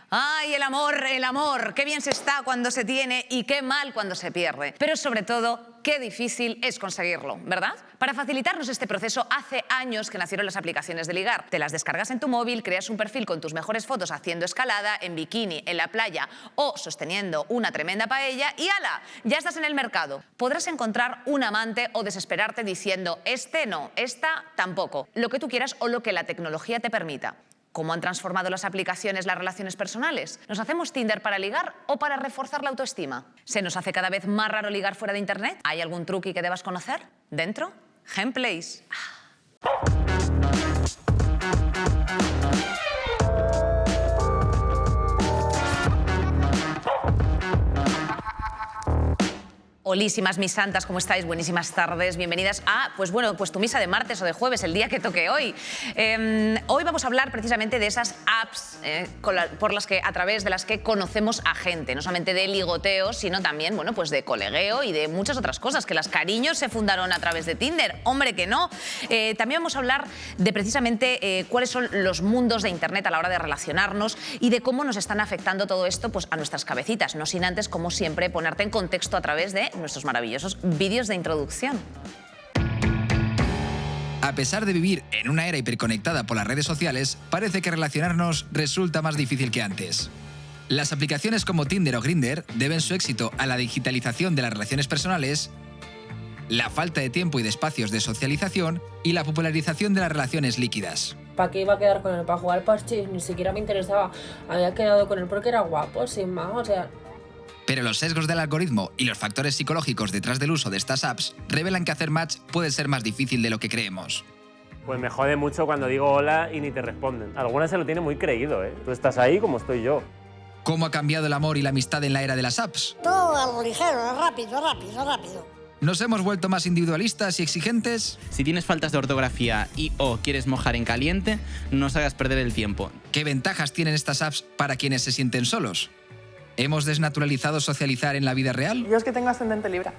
¡Ay, el amor, el amor! ¡Qué bien se está cuando se tiene y qué mal cuando se pierde! Pero sobre todo, qué difícil es conseguirlo, ¿verdad? Para facilitarnos este proceso, hace años que nacieron las aplicaciones de ligar. Te las descargas en tu móvil, creas un perfil con tus mejores fotos haciendo escalada, en bikini, en la playa o sosteniendo una tremenda paella y ¡hala! Ya estás en el mercado. Podrás encontrar un amante o desesperarte diciendo este no, esta tampoco. Lo que tú quieras o lo que la tecnología te permita. ¿Cómo han transformado las aplicaciones las relaciones personales? ¿Nos hacemos Tinder para ligar o para reforzar la autoestima? ¿Se nos hace cada vez más raro ligar fuera de Internet? ¿Hay algún truqui que debas conocer? ¿Dentro? Gameplays. Holísimas mis santas, ¿cómo estáis? Buenísimas tardes, bienvenidas a, pues tu misa de martes o de jueves, el día que toque hoy. Hoy vamos a hablar precisamente de esas apps a través de las que conocemos a gente, no solamente de ligoteo, sino también, pues de colegueo y de muchas otras cosas, que las cariños se fundaron a través de Tinder, hombre que no. También vamos a hablar de precisamente cuáles son los mundos de Internet a la hora de relacionarnos y de cómo nos están afectando todo esto a nuestras cabecitas, no sin antes, como siempre, ponerte en contexto a través de nuestros maravillosos vídeos de introducción. A pesar de vivir en una era hiperconectada por las redes sociales, parece que relacionarnos resulta más difícil que antes. Las aplicaciones como Tinder o Grindr deben su éxito a la digitalización de las relaciones personales, la falta de tiempo y de espacios de socialización y la popularización de las relaciones líquidas. ¿Para qué iba a quedar con él? ¿Para jugar parches? Ni siquiera me interesaba. Había quedado con él porque era guapo, sin más, o sea... Pero los sesgos del algoritmo y los factores psicológicos detrás del uso de estas apps revelan que hacer match puede ser más difícil de lo que creemos. Pues me jode mucho cuando digo hola y ni te responden. Algunas se lo tienen muy creído, ¿eh? Tú estás ahí como estoy yo. ¿Cómo ha cambiado el amor y la amistad en la era de las apps? Todo a lo ligero, rápido. ¿Nos hemos vuelto más individualistas y exigentes? Si tienes faltas de ortografía y o quieres mojar en caliente, no os hagas perder el tiempo. ¿Qué ventajas tienen estas apps para quienes se sienten solos? ¿Hemos desnaturalizado socializar en la vida real? Yo es que tengo ascendente Libra.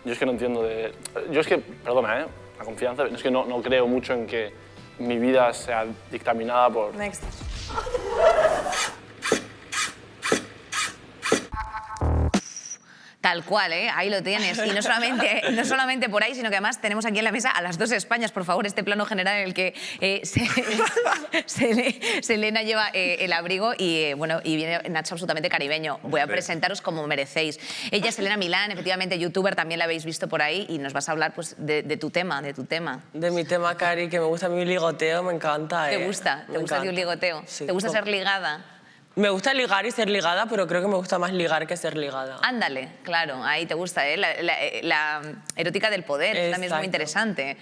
Yo es que no entiendo de... Yo es que, perdona, la confianza, es que no creo mucho en que mi vida sea dictaminada por... Next. Tal cual, ahí lo tienes. Y no solamente por ahí, sino que además tenemos aquí en la mesa a las dos Españas, por favor, este plano general en el que Selena lleva el abrigo y viene Nacho absolutamente caribeño. Voy a presentaros como merecéis. Ella es Selena Milán, efectivamente youtuber, también la habéis visto por ahí y nos vas a hablar de tu tema. De mi tema, Cari, que me gusta mi ligoteo, me encanta. ¿Te gusta? ¿Te gusta un ligoteo? Sí. ¿Te gusta ser ligada? Me gusta ligar y ser ligada, pero creo que me gusta más ligar que ser ligada. Ándale, claro, ahí te gusta, la erótica del poder, Exacto. También es muy interesante.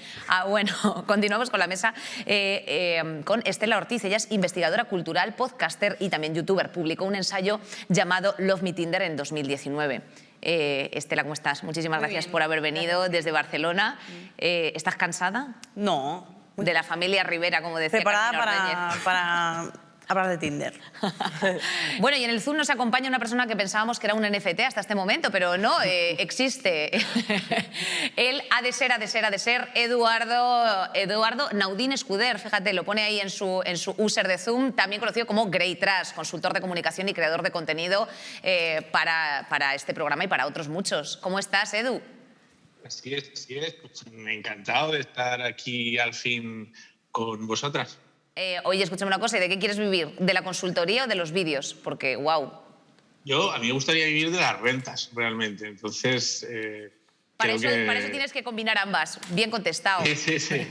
Bueno, continuamos con la mesa con Estela Ortiz. Ella es investigadora cultural, podcaster y también youtuber. Publicó un ensayo llamado Love Me Tinder en 2019. Estela, ¿cómo estás? Muchísimas gracias por haber venido desde Barcelona. ¿Estás cansada? No. De la familia Rivera, como decía Preparada Carmina Ordóñez. para hablar de Tinder. Bueno, y en el Zoom nos acompaña una persona que pensábamos que era un NFT hasta este momento, pero no, existe. Él ha de ser Eduardo Naudín Escuder, fíjate, lo pone ahí en su user de Zoom, también conocido como Grey Trash, consultor de comunicación y creador de contenido para este programa y para otros muchos. ¿Cómo estás, Edu? Así es. Pues, encantado de estar aquí al fin con vosotras. Oye, escúchame una cosa, ¿y de qué quieres vivir? ¿De la consultoría o de los vídeos? Porque, wow. A mí me gustaría vivir de las rentas, realmente. Entonces, para eso tienes que combinar ambas. Bien contestado. Sí.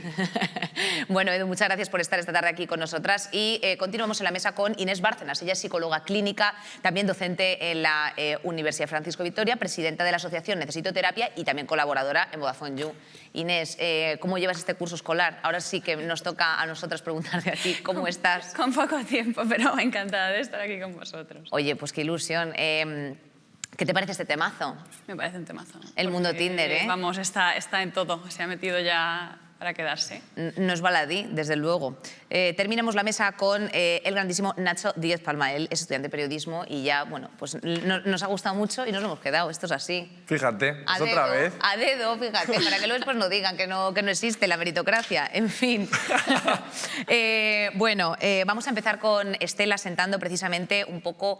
Bueno, Edu, muchas gracias por estar esta tarde aquí con nosotras. Y continuamos en la mesa con Inés Bárcenas. Ella es psicóloga clínica, también docente en la Universidad Francisco Vitoria, presidenta de la asociación Necesito Terapia y también colaboradora en Vodafone You. Inés, ¿cómo llevas este curso escolar? Ahora sí que nos toca a nosotras preguntarte a ti, ¿cómo estás? Con poco tiempo, pero encantada de estar aquí con vosotros. Oye, pues qué ilusión. ¿Qué te parece este temazo? Me parece un temazo. El mundo Tinder, ¿eh? Vamos, está en todo. Se ha metido ya para quedarse. No es baladí, desde luego. Terminamos la mesa con el grandísimo Nacho Díez Palma. Él es estudiante de periodismo y ya, bueno, pues nos ha gustado mucho y nos hemos quedado. Esto es así. Fíjate, A es otra dedo, vez. a dedo, fíjate, para que luego después no digan que no existe la meritocracia. En fin. Bueno, vamos a empezar con Estela sentando precisamente un poco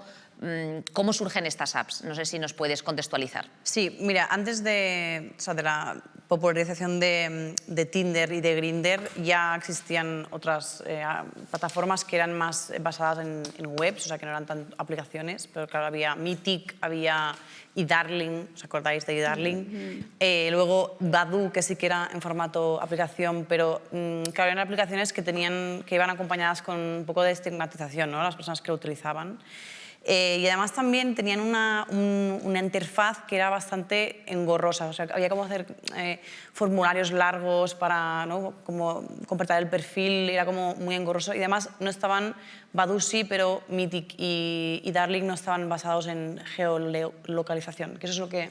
cómo surgen estas apps. No sé si nos puedes contextualizar. Sí, mira, antes de la popularización de Tinder y de Grindr ya existían otras plataformas que eran más basadas en webs, o sea, que no eran tan aplicaciones, pero claro, había Mythic, había eDarling, ¿os acordáis de eDarling? Luego Badoo, que sí que era en formato aplicación, pero claro, eran aplicaciones que iban acompañadas con un poco de estigmatización, ¿no? Las personas que lo utilizaban. Y además también tenían una interfaz que era bastante engorrosa, o sea, había como hacer formularios largos para, ¿no?, como completar el perfil, era como muy engorroso. Y además no estaban, Badoo sí, pero Mythic y Darling no estaban basados en geolocalización, que eso es lo que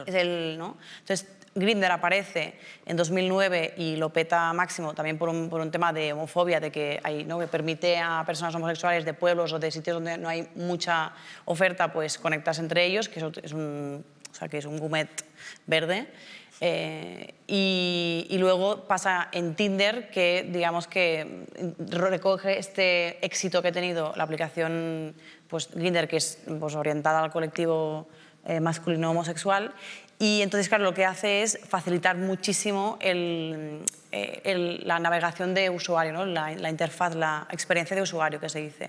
es el, ¿no? Entonces, Grindr aparece en 2009 y lo peta máximo también por un tema de homofobia, de que, ¿no?, que permite a personas homosexuales de pueblos o de sitios donde no hay mucha oferta, pues conectarse entre ellos, que es un gourmet verde. Y luego pasa en Tinder, que digamos que recoge este éxito que ha tenido la aplicación, pues Grindr, que es pues orientada al colectivo masculino homosexual. Y entonces, claro, lo que hace es facilitar muchísimo la navegación de usuario, ¿no? La interfaz, la experiencia de usuario, que se dice.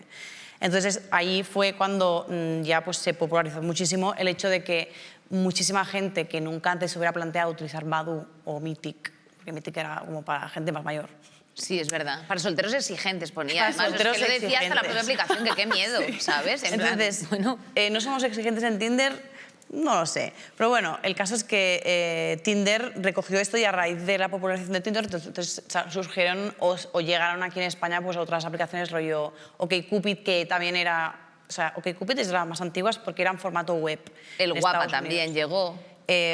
Entonces, ahí fue cuando ya pues, se popularizó muchísimo el hecho de que muchísima gente que nunca antes se hubiera planteado utilizar Badoo o Mythic, porque Mythic era como para gente más mayor. Sí, es verdad. Para solteros exigentes ponía. Para Además, solteros es que lo decía hasta la propia exigentes. aplicación, que qué miedo, ¿sabes? En plan, Entonces, bueno. ¿no somos exigentes en Tinder? No lo sé. Pero bueno, el caso es que Tinder recogió esto y a raíz de la popularización de Tinder entonces surgieron o llegaron aquí en España pues otras aplicaciones rollo OkCupid, que también era... O sea, OkCupid es de las más antiguas porque era en formato web. El en Guapa Estados también Unidos. llegó.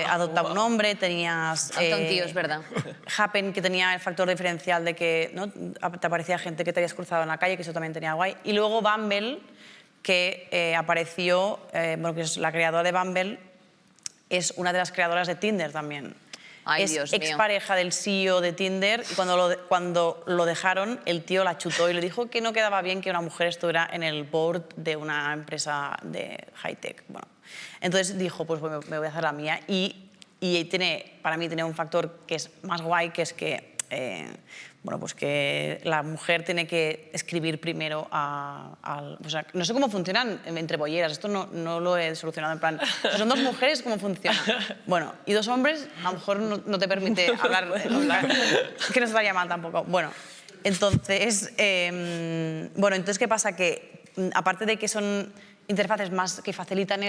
Adopta un nombre, tenías... Adopta un tío, es verdad. Happen, que tenía el factor diferencial de que, ¿no?, te aparecía gente que te habías cruzado en la calle, que eso también tenía guay. Y luego Bumble, que apareció, bueno, que es la creadora de Bumble, es una de las creadoras de Tinder también. Ay, es Dios mío. expareja del CEO de Tinder y cuando lo dejaron, el tío la chutó y le dijo que no quedaba bien que una mujer estuviera en el board de una empresa de high-tech. Bueno, entonces dijo, pues me voy a hacer la mía. Y para mí tiene un factor que es más guay, que es que bueno, pues que la mujer tiene que escribir primero o sea, no sé cómo funcionan entre bolleras, esto no lo he solucionado en plan, si son dos mujeres, ¿cómo funciona? Bueno, y dos hombres, a lo mejor no te permite hablar, que no se vaya mal tampoco. Bueno, entonces, ¿qué pasa? Que aparte de que son interfaces más que facilitan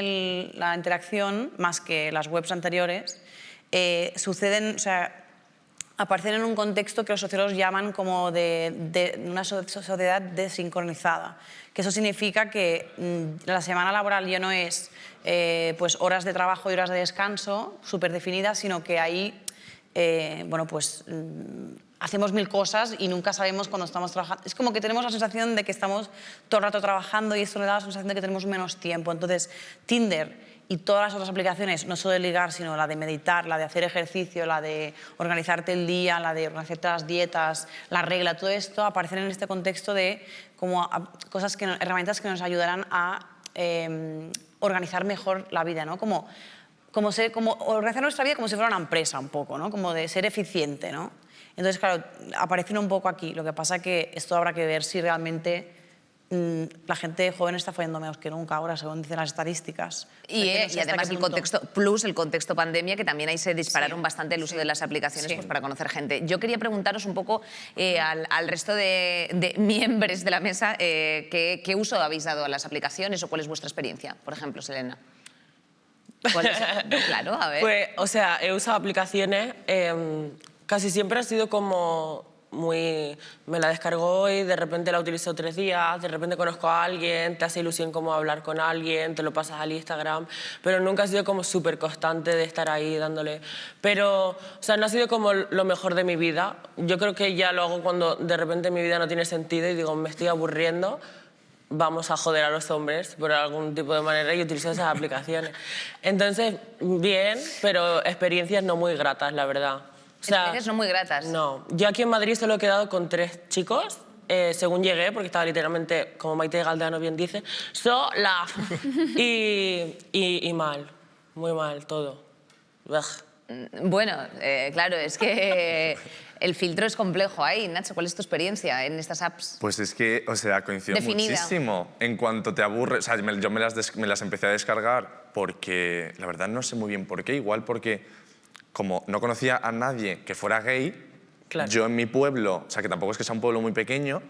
la interacción, más que las webs anteriores, suceden, o sea, aparecen en un contexto que los sociólogos llaman como de una sociedad desincronizada. Que eso significa que la semana laboral ya no es pues horas de trabajo y horas de descanso súper definidas, sino que ahí hacemos mil cosas y nunca sabemos cuándo estamos trabajando. Es como que tenemos la sensación de que estamos todo el rato trabajando y esto le da la sensación de que tenemos menos tiempo. Entonces, Tinder y todas las otras aplicaciones, no solo de ligar, sino la de meditar, la de hacer ejercicio, la de organizarte el día, la de organizarte las dietas, la regla, todo esto aparecen en este contexto de como herramientas que nos ayudarán a organizar mejor la vida, ¿no? Como organizar nuestra vida como si fuera una empresa un poco, ¿no? Como de ser eficiente, ¿no? Entonces, claro, aparecen un poco aquí. Lo que pasa es que esto habrá que ver si realmente la gente joven está follando menos que nunca ahora, según dicen las estadísticas. Y además el contexto pandemia, que también ahí se dispararon bastante el uso de las aplicaciones pues, para conocer gente. Yo quería preguntaros un poco al resto de miembros de la mesa ¿qué uso habéis dado a las aplicaciones o cuál es vuestra experiencia? Por ejemplo, Selena. Claro, a ver. Pues, o sea, he usado aplicaciones, casi siempre ha sido como muy... Me la descargo hoy, de repente la utilizo 3 días, de repente conozco a alguien, te hace ilusión como hablar con alguien, te lo pasas al Instagram, pero nunca ha sido como súper constante de estar ahí dándole. Pero, o sea, no ha sido como lo mejor de mi vida. Yo creo que ya lo hago cuando de repente mi vida no tiene sentido y digo, me estoy aburriendo, vamos a joder a los hombres por algún tipo de manera y utilizo esas aplicaciones. Entonces, bien, pero experiencias no muy gratas, la verdad. O sea, experiencias no muy gratas. No. Yo aquí en Madrid solo he quedado con 3 chicos, según llegué, porque estaba literalmente, como Maite Galdeano bien dice, sola. y mal, muy mal todo. Ugh. Bueno, claro, es que el filtro es complejo ahí. Nacho, ¿cuál es tu experiencia en estas apps? Pues es que, o sea, coincido Definida. muchísimo. En cuanto te aburres, o sea, yo me las empecé a descargar porque, la verdad, no sé muy bien por qué. Igual porque, como no conocía a nadie que fuera gay, claro. Yo en mi pueblo, o sea, que tampoco es que sea un pueblo muy pequeño,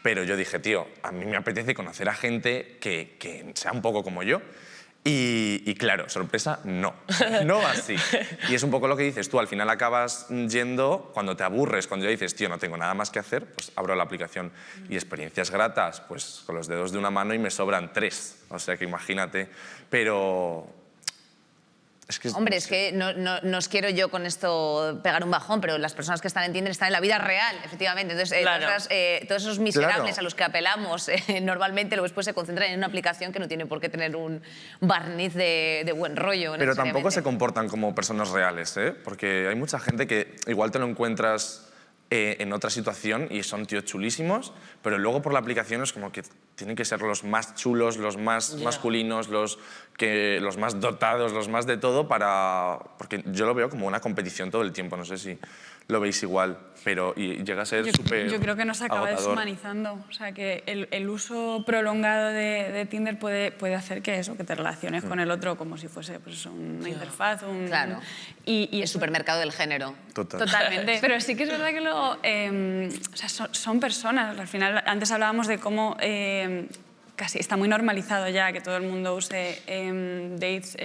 pero yo dije, tío, a mí me apetece conocer a gente que sea un poco como yo. Y claro, sorpresa, no. No va así. Y es un poco lo que dices tú, al final acabas yendo, cuando te aburres, cuando ya dices, tío, no tengo nada más que hacer, pues abro la aplicación. Y experiencias gratas, pues con los dedos de una mano y me sobran 3. O sea que imagínate. Pero... Hombre, es que no os quiero yo con esto pegar un bajón, pero las personas que están en Tinder están en la vida real, efectivamente. Entonces, claro. todos esos miserables Claro. a los que apelamos normalmente luego después se concentran en una aplicación que no tiene por qué tener un barniz de buen rollo. Pero tampoco necesariamente. se comportan como personas reales, ¿eh? Porque hay mucha gente que igual te lo encuentras en otra situación y son tíos chulísimos, pero luego por la aplicación es como que tienen que ser los más chulos, los más masculinos, los más dotados, los más de todo porque yo lo veo como una competición todo el tiempo, no sé si lo veis igual, pero y llega a ser súper Yo creo que nos acaba agotador. deshumanizando. O sea, que el uso prolongado de Tinder puede hacer que te relaciones con el otro como si fuese pues, una interfaz. Claro. Y el supermercado del género. Totalmente. Pero sí que es verdad que luego, o sea, son personas. Al final, antes hablábamos de cómo casi está muy normalizado ya que todo el mundo use dates,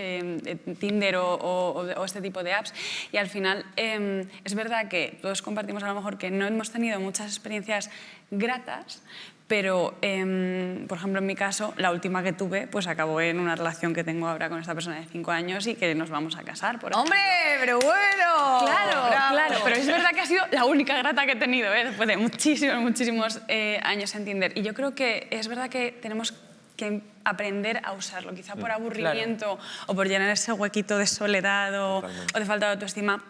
Tinder o este tipo de apps. Y al final es verdad que todos compartimos a lo mejor que no hemos tenido muchas experiencias gratas, pero, por ejemplo, en mi caso, la última que tuve pues acabó en una relación que tengo ahora con esta persona de 5 años y que nos vamos a casar. ¡Hombre, pero bueno! Claro, ¡Bravo! claro, pero es verdad que ha sido la única grata que he tenido después de muchísimos años en Tinder. Y yo creo que es verdad que tenemos que aprender a usarlo, quizá por aburrimiento o por llenar ese huequito de soledad o de falta de autoestima.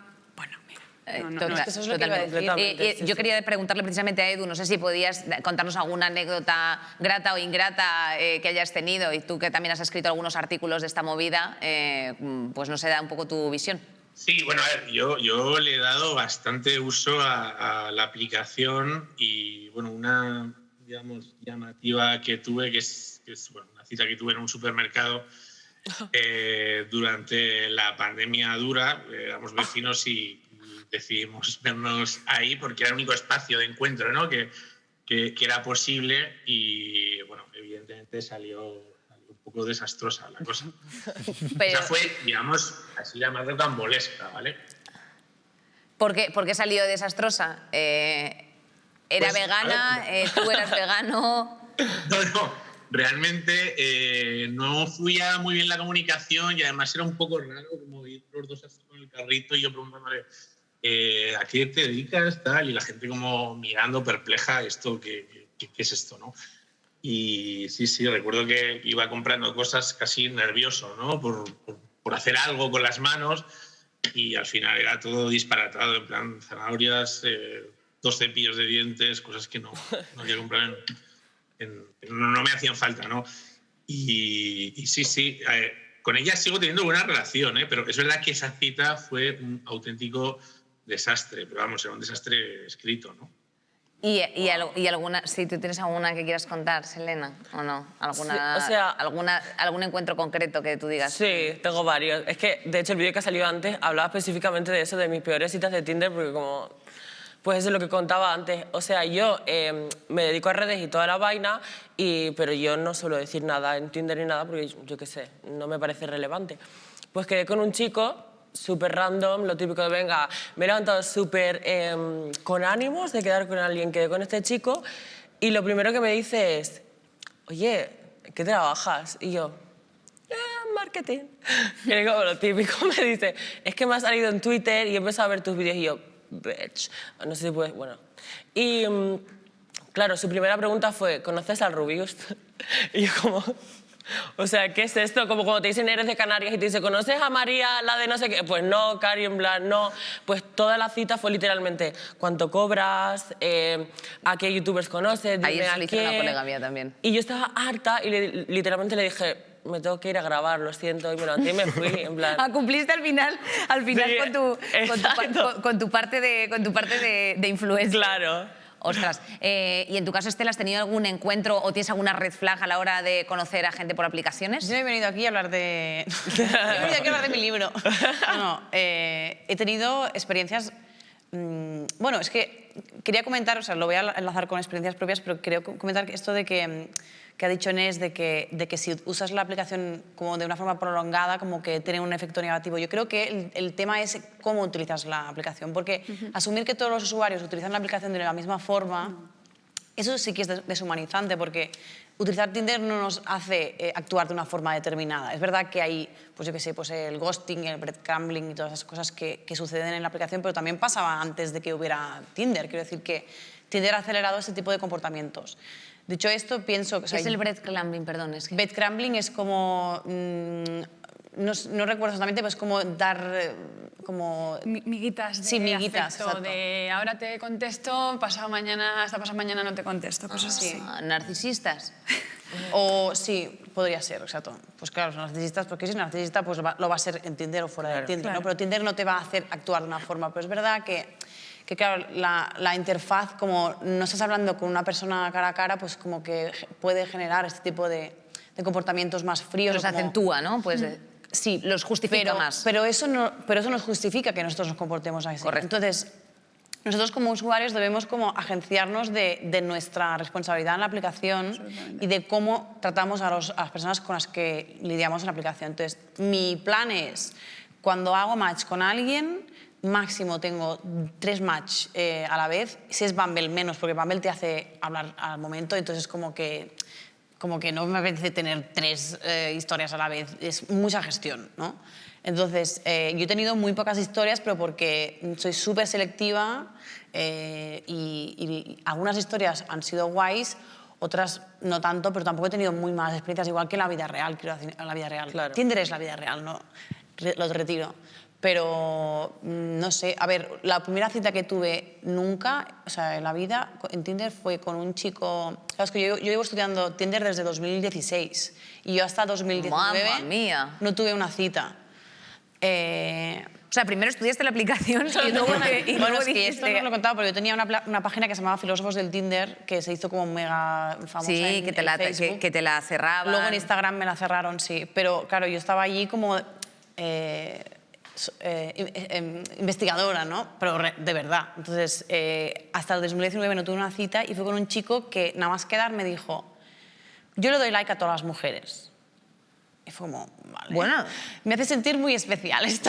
Eso es lo que iba a decir. Yo quería preguntarle precisamente a Edu, no sé si podías contarnos alguna anécdota grata o ingrata que hayas tenido, y tú que también has escrito algunos artículos de esta movida, pues no sé, da un poco tu visión. Sí, bueno, a ver, yo le he dado bastante uso a la aplicación y, bueno, una, digamos, llamativa que tuve, que es bueno, una cita que tuve en un supermercado durante la pandemia dura, éramos vecinos y decidimos vernos ahí porque era el único espacio de encuentro, ¿no? que era posible y, bueno, evidentemente salió un poco desastrosa la cosa. Pero... O sea, fue, digamos, así la más rocambolesca, ¿vale? ¿Por qué salió desastrosa? ¿Era pues, vegana? ¿Tú eras vegano? No, realmente no fluía muy bien la comunicación y además era un poco raro como ir los dos así con el carrito y yo preguntándole ¿a qué te dedicas? Tal, y la gente como mirando perpleja, ¿esto qué es esto? ¿No? Y sí, recuerdo que iba comprando cosas casi nervioso, ¿no? por hacer algo con las manos y al final era todo disparatado, en plan zanahorias, 2 cepillos de dientes, cosas que no quería comprar no me hacían falta, ¿no? Y sí, con ella sigo teniendo buena relación, pero es verdad que esa cita fue un auténtico desastre, pero vamos, era un desastre escrito, ¿no? ¿Y alguna, si tú tienes alguna que quieras contar, Selena, o no? ¿Alguna, sí, o sea, algún encuentro concreto que tú digas? Sí, tengo varios. Es que, de hecho, el vídeo que ha salido antes hablaba específicamente de eso, de mis peores citas de Tinder, porque como... Pues eso es lo que contaba antes. O sea, yo me dedico a redes y toda la vaina, pero yo no suelo decir nada en Tinder ni nada porque, yo qué sé, no me parece relevante. Pues quedé con un chico súper random, lo típico de venga, me he levantado súper con ánimos de quedar con alguien, quedé con este chico y lo primero que me dice es, oye, ¿qué trabajas? Y yo, marketing. Y le digo, lo típico, me dice, es que me ha salido en Twitter y he empezado a ver tus vídeos y yo, bitch, no sé si puedes, bueno. Y claro, su primera pregunta fue, ¿conoces al Rubius? Y yo como... O sea, ¿qué es esto? Como cuando te dicen eres de Canarias y te dicen, ¿conoces a María, la de no sé qué? Pues no, Cari, en plan, no. Pues toda la cita fue literalmente, ¿cuánto cobras? ¿A qué youtubers conoces? Dime Ahí eso a lo hizo una colega mía también. Y yo estaba harta y literalmente le dije, me tengo que ir a grabar, lo siento, y me levanté y me fui, en plan... Cumpliste al final Sí, con tu parte de influencia. Claro. Ostras, ¿y en tu caso, Estela, has tenido algún encuentro o tienes alguna red flag a la hora de conocer a gente por aplicaciones? Yo no he venido aquí a hablar de... He venido aquí a hablar de mi libro. No, he tenido experiencias... Bueno, es que quería comentar, o sea, lo voy a enlazar con experiencias propias, pero quería comentar esto de que ha dicho Nes, de que si usas la aplicación como de una forma prolongada, como que tiene un efecto negativo. Yo creo que el tema es cómo utilizas la aplicación, porque asumir que todos los usuarios utilizan la aplicación de la misma forma, eso sí que es deshumanizante, porque utilizar Tinder no nos hace actuar de una forma determinada. Es verdad que hay, pues yo qué sé, pues el ghosting, el breadcrumbing y todas esas cosas que suceden en la aplicación, pero también pasaba antes de que hubiera Tinder. Quiero decir que Tinder ha acelerado ese tipo de comportamientos. Dicho esto, pienso que... ¿Qué es el breadcrumbing, perdón? Es que... Breadcrumbing es como... no recuerdo exactamente, pero es como dar... como... Miguitas de sí, miguitas, afecto, de ahora te contesto, pasado mañana, hasta pasado mañana no te contesto, cosas así. ¿Narcisistas? O sí, podría ser, exacto. Pues claro, son narcisistas, porque si es narcisista pues lo va a ser en Tinder o fuera de Tinder, claro. ¿no? Pero Tinder no te va a hacer actuar de una forma. Pero es verdad que claro, la interfaz, como no estás hablando con una persona cara a cara, pues como que puede generar este tipo de comportamientos más fríos. Los acentúa, ¿no? Pues, sí, los justifica más. Pero eso nos justifica que nosotros nos comportemos así. Correcto. Entonces, nosotros como usuarios debemos como agenciarnos de nuestra responsabilidad en la aplicación y de cómo tratamos a las personas con las que lidiamos en la aplicación. Entonces, mi plan es, cuando hago match con alguien, máximo tengo 3 match a la vez. Si es Bumble, menos, porque Bumble te hace hablar al momento, entonces como que no me apetece tener 3 historias a la vez. Es mucha gestión, ¿no? Entonces, yo he tenido muy pocas historias, pero porque soy súper selectiva y algunas historias han sido guays, otras no tanto, pero tampoco he tenido muy malas experiencias, igual que en la vida real, quiero decir, en la vida real. Claro. Tinder es la vida real, ¿no? Lo retiro. Pero, no sé, a ver, la primera cita que tuve nunca, o sea, en la vida, en Tinder, fue con un chico... Claro, es que yo llevo estudiando Tinder desde 2016 y yo hasta 2019 ¡Mamma mía! no tuve una cita. O sea, primero estudiaste la aplicación y luego... Bueno, es que esto no lo he contado, pero yo tenía una página que se llamaba Filósofos del Tinder, que se hizo como mega famosa Sí, que te la cerraban. Luego en Instagram me la cerraron, sí. Pero claro, yo estaba allí como investigadora, ¿no? Pero de verdad. Entonces, hasta el 2019 no tuve una cita y fue con un chico que nada más quedar me dijo, yo le doy like a todas las mujeres. Y fue como, vale. Bueno. Me hace sentir muy especial esto.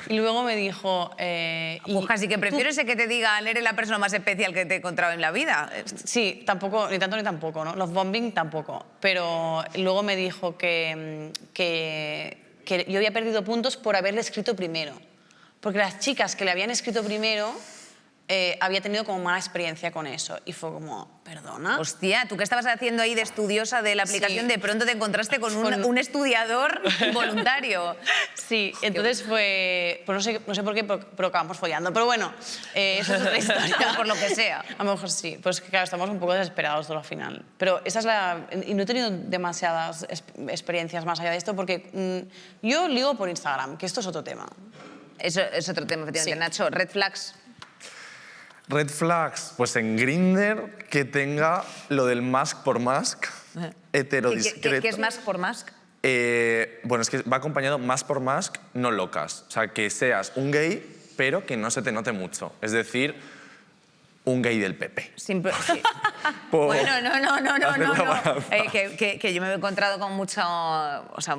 Y luego me dijo... pues casi que prefiero ese que te digan, eres la persona más especial que te he encontrado en la vida. Sí, tampoco, ni tanto ni tampoco, ¿no? Los bombing tampoco. Pero luego me dijo que yo había perdido puntos por haberle escrito primero. Porque las chicas que le habían escrito primero había tenido como mala experiencia con eso. Y fue como, ¿perdona? Hostia, ¿tú qué estabas haciendo ahí de estudiosa de la aplicación? Sí. De pronto te encontraste con un estudiador voluntario. Sí, entonces fue... Pues no sé por qué, pero acabamos follando. Pero bueno, eso es otra historia. Por lo que sea. A lo mejor sí. Pues claro, estamos un poco desesperados al final. Pero esa es la... Y no he tenido demasiadas experiencias más allá de esto porque yo ligo por Instagram, que esto es otro tema. Eso es otro tema, efectivamente. Sí. Nacho, red flags. Red flags, pues en Grindr que tenga lo del mask por mask, heterodiscreto. ¿Qué es mask por mask? Bueno, es que va acompañado mask por mask, no locas. O sea, que seas un gay, pero que no se te note mucho. Es decir, un gay del PP. Sí. Bueno, no. Que yo me he encontrado con mucho... O sea,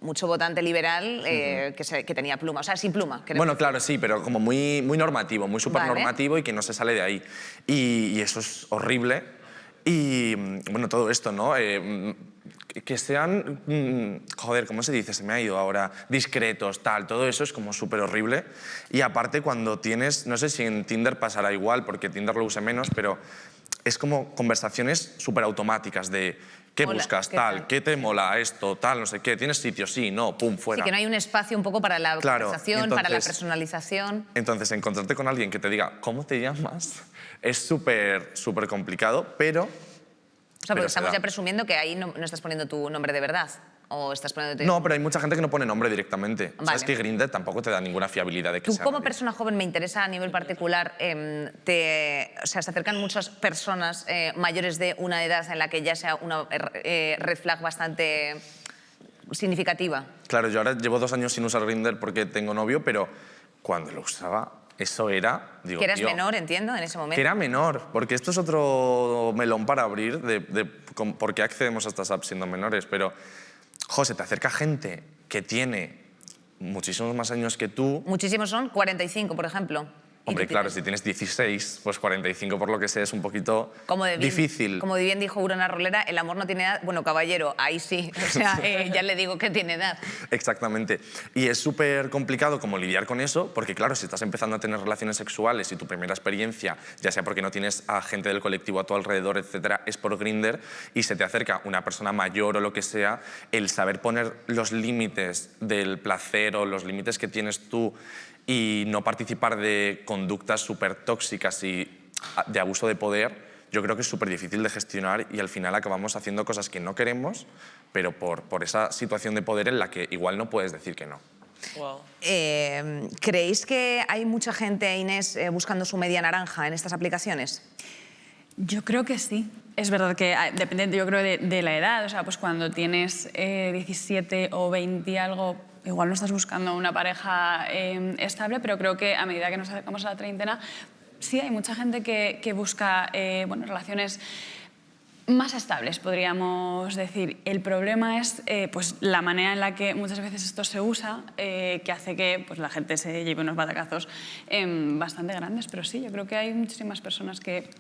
mucho votante liberal que tenía pluma, o sea, sin pluma. Bueno, claro, sí, pero como muy normativo, muy súper normativo y que no se sale de ahí. Y eso es horrible. Y, bueno, todo esto, ¿no? Que sean, joder, ¿cómo se dice? Se me ha ido ahora, discretos, tal, todo eso es como súper horrible. Y aparte cuando tienes, no sé si en Tinder pasará igual, porque Tinder lo use menos, pero es como conversaciones súper automáticas de ¿qué buscas? Tal, ¿qué te mola esto? Tal, no sé qué, ¿tienes sitio? Sí, no, pum, fuera. Sí, que no hay un espacio un poco para la conversación, entonces, para la personalización. Entonces, encontrarte con alguien que te diga ¿cómo te llamas? Es súper complicado, pero... O sea, porque estamos ya presumiendo que ahí no estás poniendo tu nombre de verdad. ¿O estás poniendo No, pero hay mucha gente que no pone nombre directamente. Vale. Sabes que Grindr tampoco te da ninguna fiabilidad de que Tú sea como nadie. persona joven, me interesa a nivel particular, se acercan muchas personas mayores de una edad en la que ya sea una red flag bastante significativa. Claro, yo ahora llevo 2 años sin usar Grindr porque tengo novio, pero cuando lo usaba, eso era... Digo, Que eras tío, menor, entiendo, en ese momento. que era menor, porque esto es otro melón para abrir de por qué accedemos a estas apps siendo menores, pero, José, te acerca gente que tiene muchísimos más años que tú. Muchísimos son 45, por ejemplo. Hombre, claro, si tienes 16, pues 45 por lo que sé es un poquito difícil. Como bien dijo Urona Rolera, el amor no tiene edad. Bueno, caballero, ahí sí. O sea, ya le digo que tiene edad. Exactamente. Y es súper complicado como lidiar con eso, porque claro, si estás empezando a tener relaciones sexuales y tu primera experiencia, ya sea porque no tienes a gente del colectivo a tu alrededor, etcétera, es por Grindr y se te acerca una persona mayor o lo que sea, el saber poner los límites del placer o los límites que tienes tú y no participar de conductas súper tóxicas y de abuso de poder, yo creo que es súper difícil de gestionar y al final acabamos haciendo cosas que no queremos, pero por esa situación de poder en la que igual no puedes decir que no. Wow. ¿Creéis que hay mucha gente, Inés, buscando su media naranja en estas aplicaciones? Yo creo que sí. Es verdad que depende, yo creo, de la edad. O sea, pues cuando tienes 17 o 20 y algo, igual no estás buscando una pareja estable, pero creo que a medida que nos acercamos a la treintena, sí hay mucha gente que busca bueno, relaciones más estables, podríamos decir. El problema es pues, la manera en la que muchas veces esto se usa, que hace que pues, la gente se lleve unos batacazos bastante grandes. Pero sí, yo creo que hay muchísimas personas que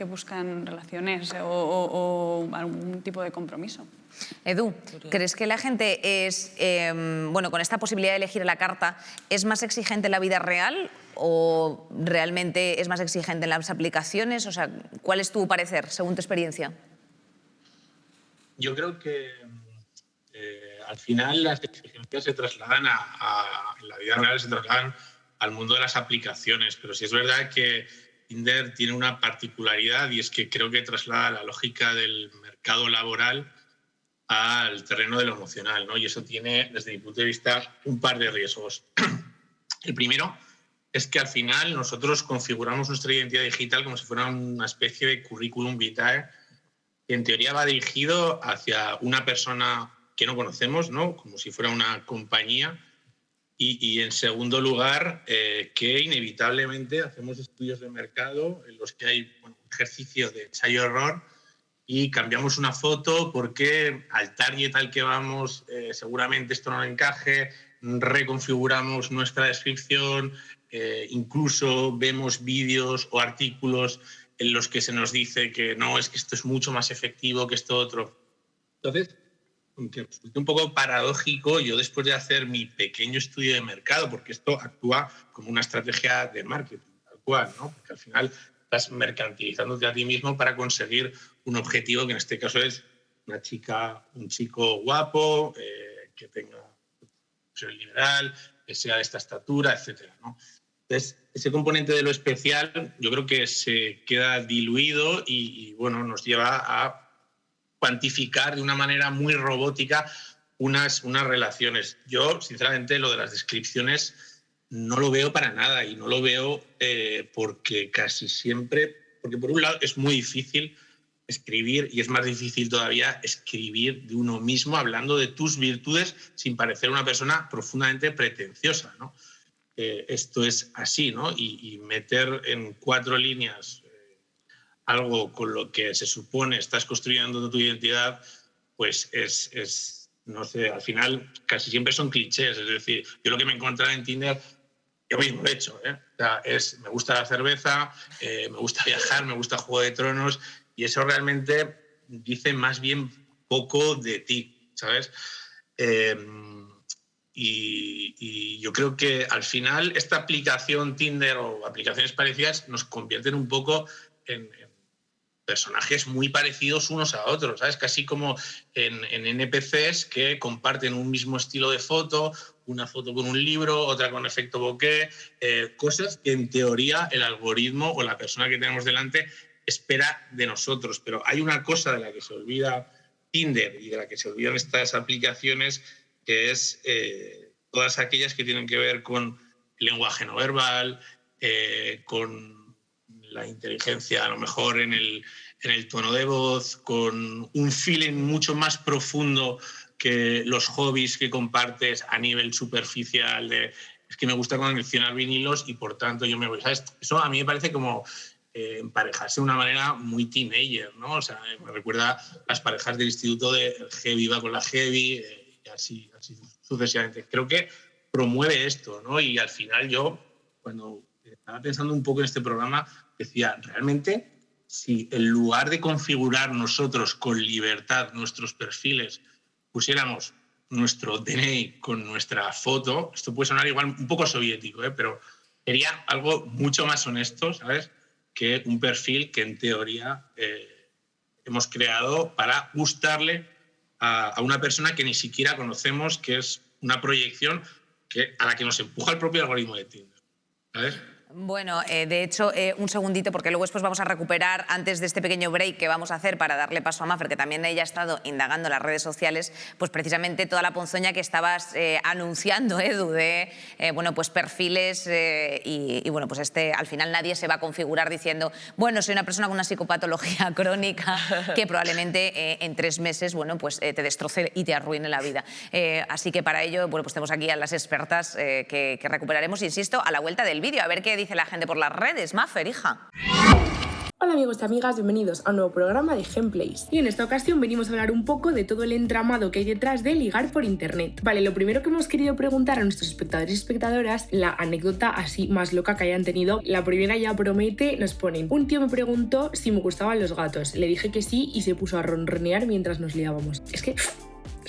buscan relaciones o algún tipo de compromiso. Edu, ¿crees que la gente es, bueno, con esta posibilidad de elegir a la carta, es más exigente en la vida real o realmente es más exigente en las aplicaciones? O sea, ¿cuál es tu parecer, según tu experiencia? Yo creo que al final las exigencias se trasladan en la vida real, se trasladan al mundo de las aplicaciones, pero sí es verdad que Tinder tiene una particularidad y es que creo que traslada la lógica del mercado laboral al terreno de lo emocional, ¿no? Y eso tiene, desde mi punto de vista, un par de riesgos. El primero es que al final nosotros configuramos nuestra identidad digital como si fuera una especie de currículum vitae que en teoría va dirigido hacia una persona que no conocemos, ¿no? Como si fuera una compañía. Y en segundo lugar, que inevitablemente hacemos estudios de mercado en los que hay un ejercicio de ensayo-error y cambiamos una foto porque al target al que vamos seguramente esto no le encaje, reconfiguramos nuestra descripción, incluso vemos vídeos o artículos en los que se nos dice que no, es que esto es mucho más efectivo que esto otro. Entonces, aunque resulte un poco paradójico, yo después de hacer mi pequeño estudio de mercado, porque esto actúa como una estrategia de marketing, tal cual, ¿no? Porque al final estás mercantilizándote a ti mismo para conseguir un objetivo que en este caso es una chica, un chico guapo, que tenga ser liberal, que sea de esta estatura, etcétera, ¿no? Entonces, ese componente de lo especial yo creo que se queda diluido y bueno, nos lleva a cuantificar de una manera muy robótica unas relaciones. Yo, sinceramente, lo de las descripciones no lo veo para nada y no lo veo porque casi siempre, porque por un lado es muy difícil escribir y es más difícil todavía escribir de uno mismo hablando de tus virtudes sin parecer una persona profundamente pretenciosa, ¿no? Esto es así, ¿no? Y meter en 4 líneas algo con lo que se supone estás construyendo tu identidad, pues es no sé, al final casi siempre son clichés. Es decir, yo lo que me he encontrado en Tinder, yo mismo lo he hecho, ¿eh? O sea, me gusta la cerveza, me gusta viajar, me gusta Juego de Tronos, y eso realmente dice más bien poco de ti, ¿sabes? Y yo creo que al final esta aplicación Tinder o aplicaciones parecidas nos convierten un poco en personajes muy parecidos unos a otros, ¿sabes? Casi como en NPCs que comparten un mismo estilo de foto, una foto con un libro, otra con efecto bokeh, cosas que en teoría el algoritmo o la persona que tenemos delante espera de nosotros. Pero hay una cosa de la que se olvida Tinder y de la que se olvidan estas aplicaciones, que es todas aquellas que tienen que ver con lenguaje no verbal, con la inteligencia a lo mejor en el tono de voz, con un feeling mucho más profundo que los hobbies que compartes a nivel superficial de es que me gusta coleccionar vinilos y por tanto yo me voy, ¿sabes? Eso a mí me parece como emparejarse de una manera muy teenager, ¿no? O sea, me recuerda las parejas del instituto de el heavy va con la heavy y así sucesivamente. Creo que promueve esto, ¿no? Y al final yo, cuando estaba pensando un poco en este programa, decía, realmente, si en lugar de configurar nosotros con libertad nuestros perfiles, pusiéramos nuestro DNI con nuestra foto, esto puede sonar igual un poco soviético, pero sería algo mucho más honesto, ¿sabes?, que un perfil que en teoría hemos creado para gustarle a una persona que ni siquiera conocemos, que es una proyección a la que nos empuja el propio algoritmo de Tinder, ¿sabes? Bueno, de hecho, un segundito, porque luego después vamos a recuperar, antes de este pequeño break que vamos a hacer para darle paso a Maffer, que también ella ha estado indagando en las redes sociales, pues precisamente toda la ponzoña que estabas anunciando, Edu, de bueno, pues perfiles y bueno, pues al final nadie se va a configurar diciendo, bueno, soy una persona con una psicopatología crónica que probablemente en 3 meses, bueno, pues te destroce y te arruine la vida. Así que para ello, bueno, pues tenemos aquí a las expertas que recuperaremos, insisto, a la vuelta del vídeo, a ver qué dice la gente por las redes. Maffer, hija. Hola amigos y amigas, bienvenidos a un nuevo programa de Gameplays. Y en esta ocasión venimos a hablar un poco de todo el entramado que hay detrás de ligar por internet. Vale, lo primero que hemos querido preguntar a nuestros espectadores y espectadoras, la anécdota así más loca que hayan tenido. La primera ya promete, nos ponen: un tío me preguntó si me gustaban los gatos, le dije que sí y se puso a ronronear mientras nos liábamos. Es que...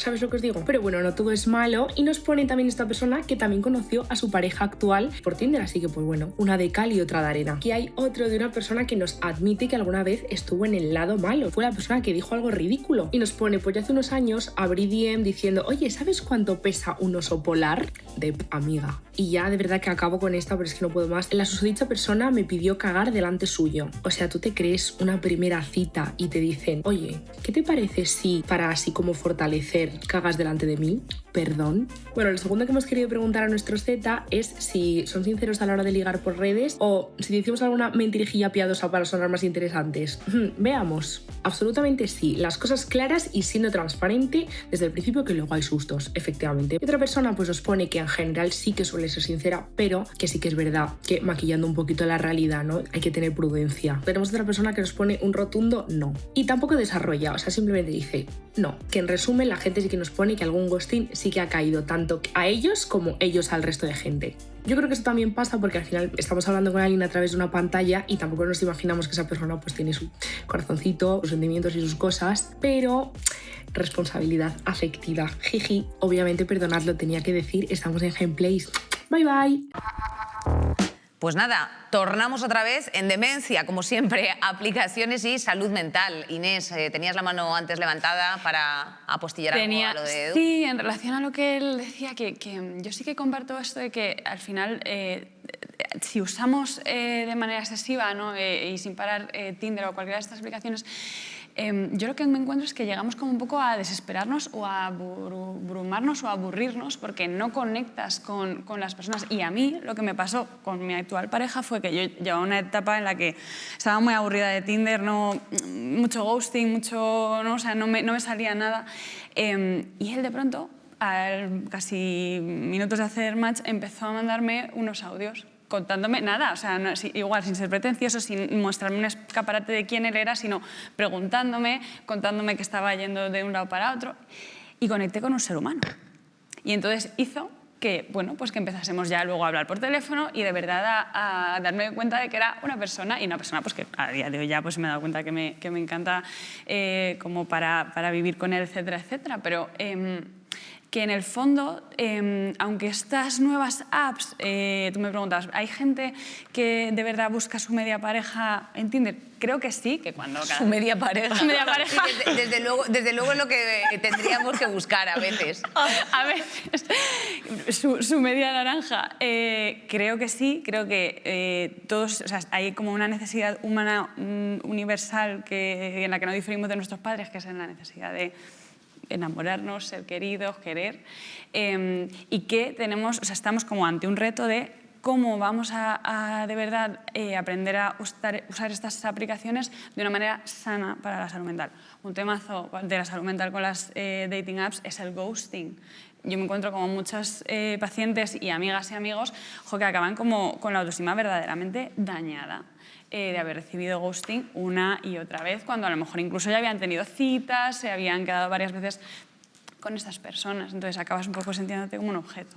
¿sabes lo que os digo? Pero bueno, no todo es malo, y nos pone también esta persona que también conoció a su pareja actual por Tinder, así que pues bueno, una de cal y otra de arena. Aquí hay otro de una persona que nos admite que alguna vez estuvo en el lado malo, fue la persona que dijo algo ridículo y nos pone: pues ya hace unos años abrí DM diciendo, oye, ¿sabes cuánto pesa un oso polar? De amiga. Y ya de verdad que acabo con esta, pero es que no puedo más. La susodicha persona me pidió cagar delante suyo. O sea, ¿tú te crees una primera cita y te dicen, oye, ¿qué te parece si para así como fortalecer cagas delante de mí? Perdón. Bueno, lo segundo que hemos querido preguntar a nuestros Z es si son sinceros a la hora de ligar por redes o si decimos alguna mentirijilla piadosa para sonar más interesantes. Veamos. Absolutamente sí. Las cosas claras y siendo transparente desde el principio, que luego hay sustos, efectivamente. Y otra persona pues nos pone que en general sí que suele ser sincera, pero que sí que es verdad que maquillando un poquito la realidad, ¿no? Hay que tener prudencia. Tenemos otra persona que nos pone un rotundo no. Y tampoco desarrolla, o sea, simplemente dice no. Que en resumen la gente sí que nos pone que algún ghosting sí que ha caído tanto a ellos como ellos al resto de gente. Yo creo que eso también pasa porque al final estamos hablando con alguien a través de una pantalla y tampoco nos imaginamos que esa persona pues tiene su corazoncito, sus sentimientos y sus cosas, pero responsabilidad afectiva. Jiji, obviamente perdonadlo, tenía que decir, estamos en Gameplays. Bye bye. Pues nada, tornamos otra vez en demencia, como siempre, aplicaciones y salud mental. Inés, tenías la mano antes levantada para apostillar algo a lo de Edu. Sí, en relación a lo que él decía, que yo sí que comparto esto de que al final, si usamos de manera excesiva, ¿no? Y sin parar Tinder o cualquiera de estas aplicaciones, yo lo que me encuentro es que llegamos como un poco a desesperarnos o a abrumarnos o a aburrirnos porque no conectas con las personas. Y a mí lo que me pasó con mi actual pareja fue que yo llevaba una etapa en la que estaba muy aburrida de Tinder, mucho ghosting, ¿no? O sea, no me salía nada. Y él de pronto, a casi minutos de hacer match, empezó a mandarme unos audios contándome nada, o sea, no, igual sin ser pretencioso, sin mostrarme un escaparate de quién él era, sino preguntándome, contándome que estaba yendo de un lado para otro. y conecté con un ser humano. Y entonces hizo que, bueno, pues que empezásemos ya luego a hablar por teléfono y de verdad a darme cuenta de que era una persona, y una persona pues que a día de hoy ya pues me he dado cuenta que me encanta como para vivir con él, etcétera, etcétera. Pero que en el fondo, aunque estas nuevas apps, tú me preguntabas, ¿hay gente que de verdad busca su media pareja en Tinder? Creo que sí, que cuando... Su media pareja. Su media pareja. Sí, desde luego es lo que tendríamos que buscar a veces. A veces. Su media naranja. Creo que sí, creo que todos, o sea, hay como una necesidad humana universal en la que no diferimos de nuestros padres, que es en la necesidad de enamorarnos, ser queridos, querer, y que tenemos, o sea, estamos como ante un reto de cómo vamos a de verdad aprender a usar estas aplicaciones de una manera sana para la salud mental. Un temazo de la salud mental con las dating apps es el ghosting. Yo me encuentro como muchos pacientes y amigas y amigos que acaban como con la autoestima verdaderamente dañada. De haber recibido ghosting una y otra vez, cuando a lo mejor incluso ya habían tenido citas, se habían quedado varias veces con estas personas. Entonces acabas un poco sintiéndote como un objeto.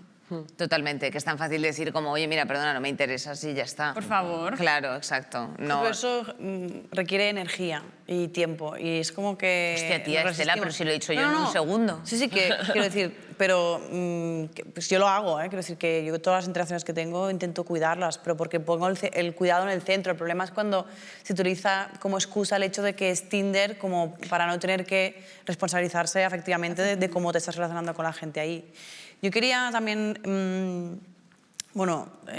Totalmente, que es tan fácil decir como, oye, mira, perdona, no me interesas y ya está. Por favor. Claro, exacto. No. Pero eso requiere energía y tiempo, y es como que... Hostia, tía, Estela, pero si lo he dicho yo en un segundo. Sí, sí, que quiero decir, pero pues yo lo hago, quiero decir que yo todas las interacciones que tengo intento cuidarlas, pero porque pongo el cuidado en el centro. El problema es cuando se utiliza como excusa el hecho de que es Tinder como para no tener que responsabilizarse efectivamente de cómo te estás relacionando con la gente ahí. Yo quería también,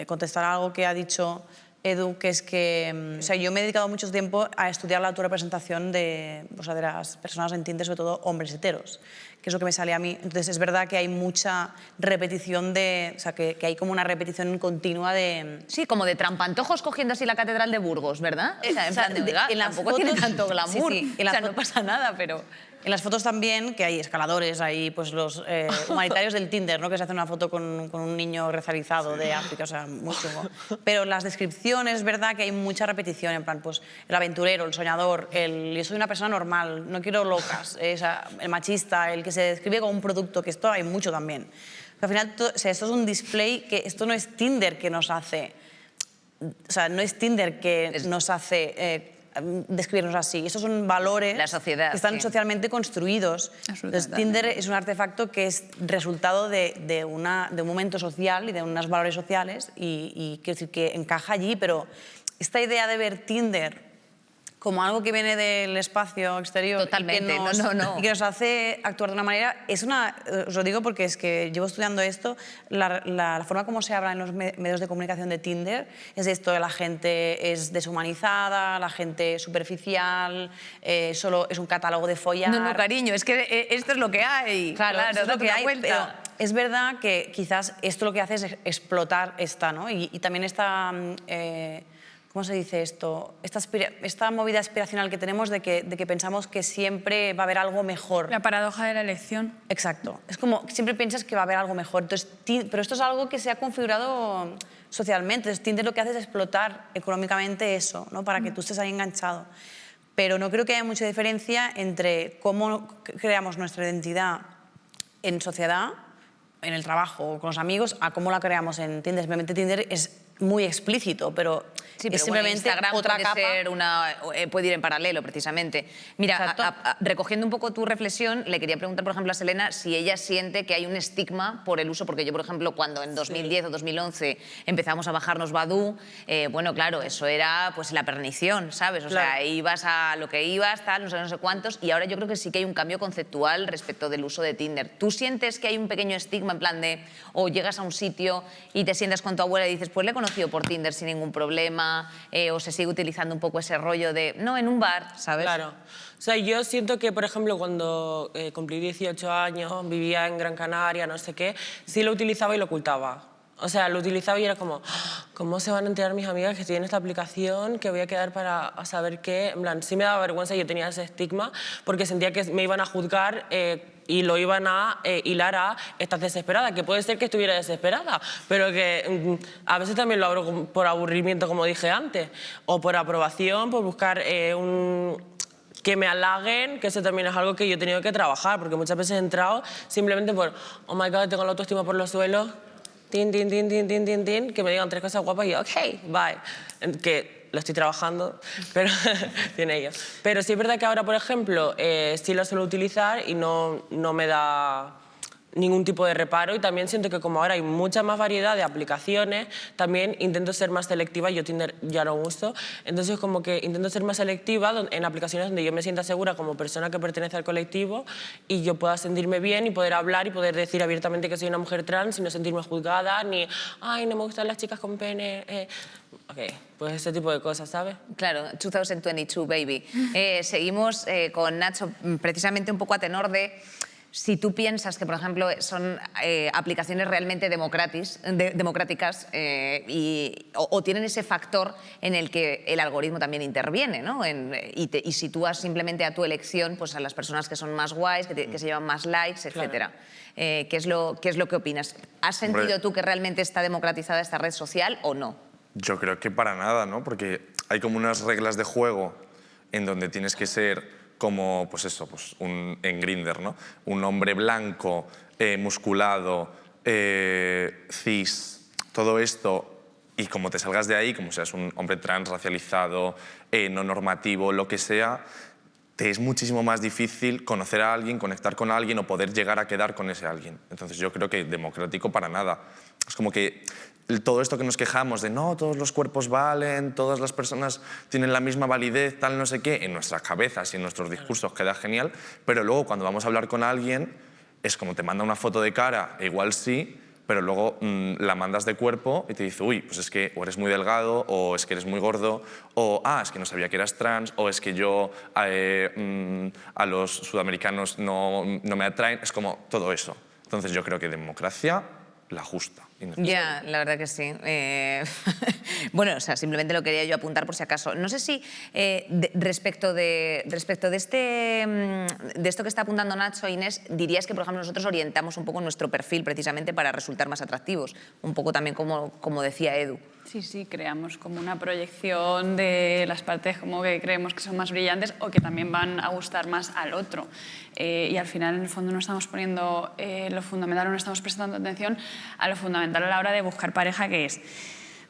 contestar algo que ha dicho Edu, que es que o sea, yo me he dedicado mucho tiempo a estudiar la autorrepresentación de las personas en Tinder, sobre todo hombres heteros, que es lo que me sale a mí. Entonces es verdad que hay mucha repetición o sea, que hay como una repetición continua de... Sí, como de trampantojos cogiendo así la catedral de Burgos, ¿verdad? O sea, en plan de, oiga, en las tampoco fotos, tiene tanto glamour, sí, o sea, no pasa nada, pero... En las fotos también, que hay escaladores, hay pues los humanitarios del Tinder, ¿no? Que se hace una foto con un niño racializado de África, o sea, muy chungo. Pero las descripciones, es verdad que hay mucha repetición, en plan, pues el aventurero, el soñador, yo soy una persona normal, no quiero locas, el machista, el que se describe como un producto, que esto hay mucho también. Pero al final, o sea, esto es un display, que esto no es Tinder que nos hace... O sea, no es Tinder que nos hace... describirnos así. Estos son valores la sociedad, que están socialmente construidos. Entonces, Tinder es un artefacto que es resultado de un momento social y de unos valores sociales y quiero decir que encaja allí, pero esta idea de ver Tinder como algo que viene del espacio exterior totalmente, y que nos hace actuar de una manera, os lo digo porque es que llevo estudiando esto, la forma como se habla en los medios de comunicación de Tinder es esto, la gente es deshumanizada, la gente superficial, solo es un catálogo de follar. No, cariño, es que esto es lo que hay. Claro, esto es lo que hay, pero es verdad que quizás esto lo que hace es explotar ¿no? Y también esta... ¿cómo se dice esto? Esta movida aspiracional que tenemos de que pensamos que siempre va a haber algo mejor. La paradoja de la elección. Exacto. Es como que siempre piensas que va a haber algo mejor. Entonces, pero esto es algo que se ha configurado socialmente. Entonces, Tinder lo que hace es explotar económicamente eso, ¿no? Para que tú estés ahí enganchado. Pero no creo que haya mucha diferencia entre cómo creamos nuestra identidad en sociedad, en el trabajo o con los amigos, a cómo la creamos en Tinder. Simplemente Tinder es muy explícito, pero sí, pero es simplemente Instagram otra capa. Puede ir en paralelo, precisamente. Mira, recogiendo un poco tu reflexión, le quería preguntar, por ejemplo, a Selena si ella siente que hay un estigma por el uso, porque yo, por ejemplo, cuando en 2010 o 2011 empezamos a bajarnos Badoo, bueno, claro, eso era pues la pernición, ¿sabes? O sea, ibas a lo que ibas, tal, no sé cuántos, y ahora yo creo que sí que hay un cambio conceptual respecto del uso de Tinder. ¿Tú sientes que hay un pequeño estigma en plan de, o llegas a un sitio y te sientas con tu abuela y dices, pues le he conocido por Tinder sin ningún problema, o se sigue utilizando un poco ese rollo de, no, en un bar, ¿sabes? Claro. O sea, yo siento que, por ejemplo, cuando cumplí 18 años, vivía en Gran Canaria, no sé qué, sí lo utilizaba y lo ocultaba. O sea, lo utilizaba y era como, ¿cómo se van a enterar mis amigas que estoy en esta aplicación, que voy a quedar para saber qué? En plan, sí me daba vergüenza, yo tenía ese estigma, porque sentía que me iban a juzgar y lo iban a hilar a estás desesperada, que puede ser que estuviera desesperada, pero que a veces también lo abro por aburrimiento, como dije antes, o por aprobación, por buscar que me halaguen, que eso también es algo que yo he tenido que trabajar, porque muchas veces he entrado simplemente por, oh my God, tengo la autoestima por los suelos, tin, tin, tin, tin, tin, tin, tin, que me digan 3 cosas guapas y yo, ok, bye. Que lo estoy trabajando, pero tiene ello. Pero sí es verdad que ahora, por ejemplo, sí lo suelo utilizar y no me da ningún tipo de reparo, y también siento que como ahora hay mucha más variedad de aplicaciones, también intento ser más selectiva. Yo Tinder ya no uso, entonces como que intento ser más selectiva en aplicaciones donde yo me sienta segura como persona que pertenece al colectivo y yo pueda sentirme bien y poder hablar y poder decir abiertamente que soy una mujer trans y no sentirme juzgada, ni, ay, no me gustan las chicas con pene. Ok, pues ese tipo de cosas, ¿sabes? Claro, 2022, baby. Seguimos con Nacho, precisamente un poco a tenor de si tú piensas que, por ejemplo, son aplicaciones realmente democráticas o tienen ese factor en el que el algoritmo también interviene, ¿no? Y sitúas simplemente a tu elección pues, a las personas que son más guays, que se llevan más likes, etc. Claro. ¿Qué es lo que opinas? ¿Has sentido tú que realmente está democratizada esta red social o no? Yo creo que para nada, ¿no? Porque hay como unas reglas de juego en donde tienes que ser como, pues eso, pues en Grindr, ¿no? Un hombre blanco, musculado, cis, todo esto, y como te salgas de ahí, como seas un hombre trans, racializado, no normativo, lo que sea, te es muchísimo más difícil conocer a alguien, conectar con alguien o poder llegar a quedar con ese alguien. Entonces yo creo que democrático para nada. Es como que todo esto que nos quejamos de no, todos los cuerpos valen, todas las personas tienen la misma validez, tal, no sé qué, en nuestras cabezas y en nuestros discursos queda genial, pero luego cuando vamos a hablar con alguien es como te manda una foto de cara, igual sí, pero luego la mandas de cuerpo y te dice, uy, pues es que o eres muy delgado, o es que eres muy gordo, o es que no sabía que eras trans, o es que yo a los sudamericanos no me atraen, es como todo eso. Entonces yo creo que democracia, la justa. Ya, la verdad que sí. Bueno, o sea, simplemente lo quería yo apuntar por si acaso. No sé si respecto de esto que está apuntando Nacho, Inés, dirías que, por ejemplo, nosotros orientamos un poco nuestro perfil precisamente para resultar más atractivos, un poco también como decía Edu. Sí, creamos como una proyección de las partes como que creemos que son más brillantes o que también van a gustar más al otro. Y al final, en el fondo, no estamos poniendo lo fundamental, no estamos prestando atención a lo fundamental a la hora de buscar pareja, que es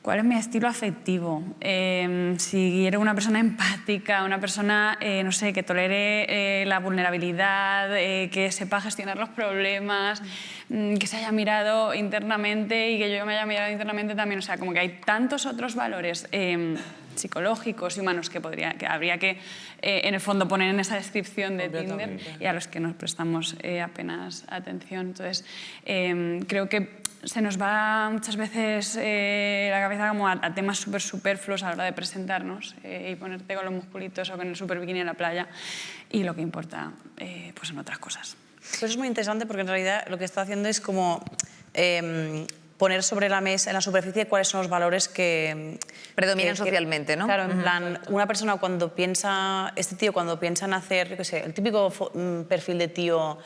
cuál es mi estilo afectivo, si quiero una persona empática, una persona, no sé, que tolere la vulnerabilidad, que sepa gestionar los problemas, que se haya mirado internamente y que yo me haya mirado internamente también. O sea, como que hay tantos otros valores psicológicos y humanos que habría que, en el fondo, poner en esa descripción de Tinder y a los que nos prestamos apenas atención. Entonces, creo que se nos va muchas veces la cabeza como a temas súper superfluos a la hora de presentarnos y ponerte con los musculitos o con el super bikini en la playa, y lo que importa pues son otras cosas. Eso es muy interesante porque en realidad lo que está haciendo es como poner sobre la mesa, en la superficie, cuáles son los valores que predominan socialmente, ¿no? Claro, en plan, una persona cuando piensa, este tío cuando piensa en hacer, yo qué sé, el típico perfil de tío,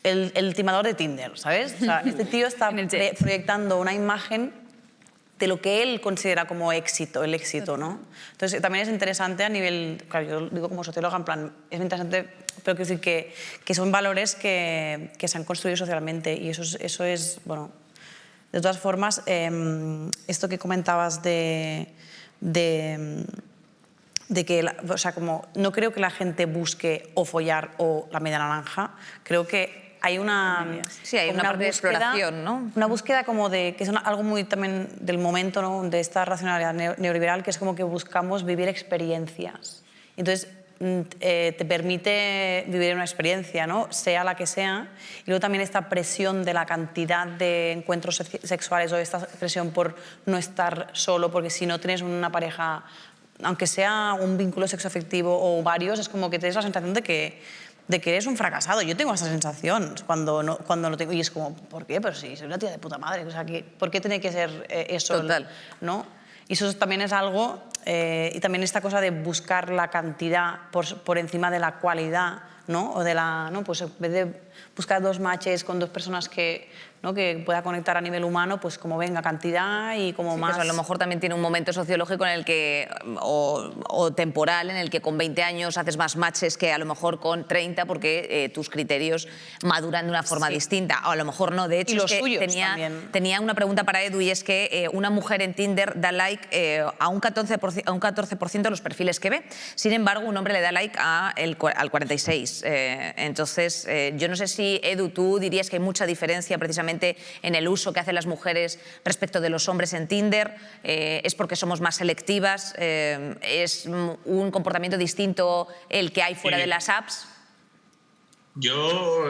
el timador de Tinder, ¿sabes? O sea, este tío está proyectando una imagen de lo que él considera como éxito, el éxito, ¿no? Entonces, también es interesante a nivel, claro, yo digo como socióloga, en plan, es interesante, pero quiero decir que son valores que se han construido socialmente, y eso es, bueno, de todas formas, esto que comentabas de que, o sea, como no creo que la gente busque o follar o la media naranja, creo que hay una parte de exploración, ¿no? Una búsqueda como de, que es algo muy también del momento, ¿no? De esta racionalidad neoliberal, que es como que buscamos vivir experiencias. Entonces, te permite vivir una experiencia, ¿no? Sea la que sea. Y luego también esta presión de la cantidad de encuentros sexuales, o esta presión por no estar solo, porque si no tienes una pareja, aunque sea un vínculo sexoafectivo o varios, es como que tienes la sensación de que eres un fracasado. Yo tengo esa sensación cuando lo tengo, y es como, ¿por qué? Pero si soy una tía de puta madre, o sea, ¿por qué tiene que ser eso? Total. ¿No? Y eso también es algo, y también esta cosa de buscar la cantidad por encima de la cualidad, ¿no? O de la, ¿no? Pues en vez de buscar 2 matches con 2 personas que, ¿no? que pueda conectar a nivel humano, pues como venga cantidad y como más... Pues a lo mejor también tiene un momento sociológico en el que, o temporal, en el que con 20 años haces más matches que a lo mejor con 30 porque tus criterios maduran de una forma distinta. O a lo mejor no, de hecho, y los es que suyos tenía una pregunta para Edu, y es que una mujer en Tinder da like a un 14% de los perfiles que ve. Sin embargo, un hombre le da like al 46%. Entonces, yo no sé si, Edu, tú dirías que hay mucha diferencia precisamente en el uso que hacen las mujeres respecto de los hombres en Tinder. ¿Es porque somos más selectivas? ¿Es un comportamiento distinto el que hay fuera de las apps? Yo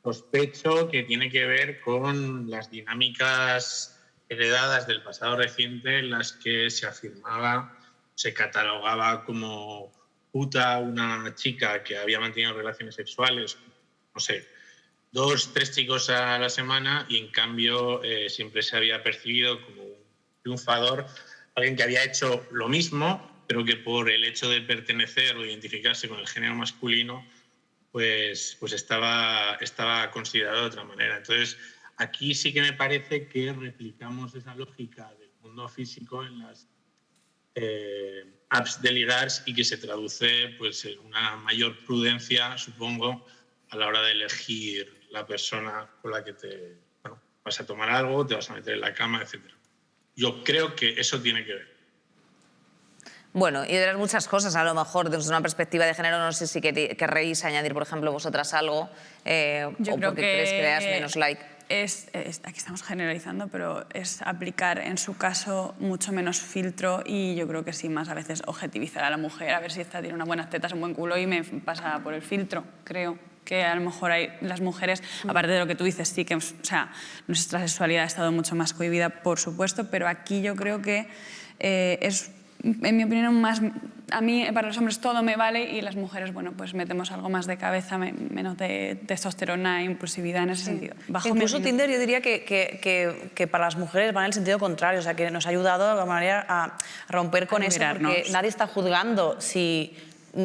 sospecho que tiene que ver con las dinámicas heredadas del pasado reciente en las que se afirmaba, se catalogaba como puta una chica que había mantenido relaciones sexuales, no sé, 2, 3 chicos a la semana, y en cambio siempre se había percibido como un triunfador, alguien que había hecho lo mismo, pero que por el hecho de pertenecer o identificarse con el género masculino, pues estaba considerado de otra manera. Entonces, aquí sí que me parece que replicamos esa lógica del mundo físico en las apps de ligar, y que se traduce pues, en una mayor prudencia, supongo, a la hora de elegir la persona con la que vas a tomar algo, te vas a meter en la cama, etc. Yo creo que eso tiene que ver. Bueno, y de las muchas cosas, a lo mejor desde una perspectiva de género, no sé si querréis añadir, por ejemplo, vosotras algo, yo o creo porque que crees que le das menos like. Aquí estamos generalizando, pero es aplicar en su caso mucho menos filtro, y yo creo que sí, más a veces objetivizar a la mujer, a ver si esta tiene unas buenas tetas, un buen culo, y me pasa por el filtro, creo. Que a lo mejor las mujeres, aparte de lo que tú dices, sí que, o sea, nuestra sexualidad ha estado mucho más cohibida, por supuesto, pero aquí yo creo que es, en mi opinión, más... A mí, para los hombres, todo me vale, y las mujeres, bueno, pues metemos algo más de cabeza, menos de testosterona e impulsividad en ese sentido. Incluso Tinder, yo diría que para las mujeres va en el sentido contrario, o sea, que nos ha ayudado de alguna manera a romper con eso, porque nadie está juzgando si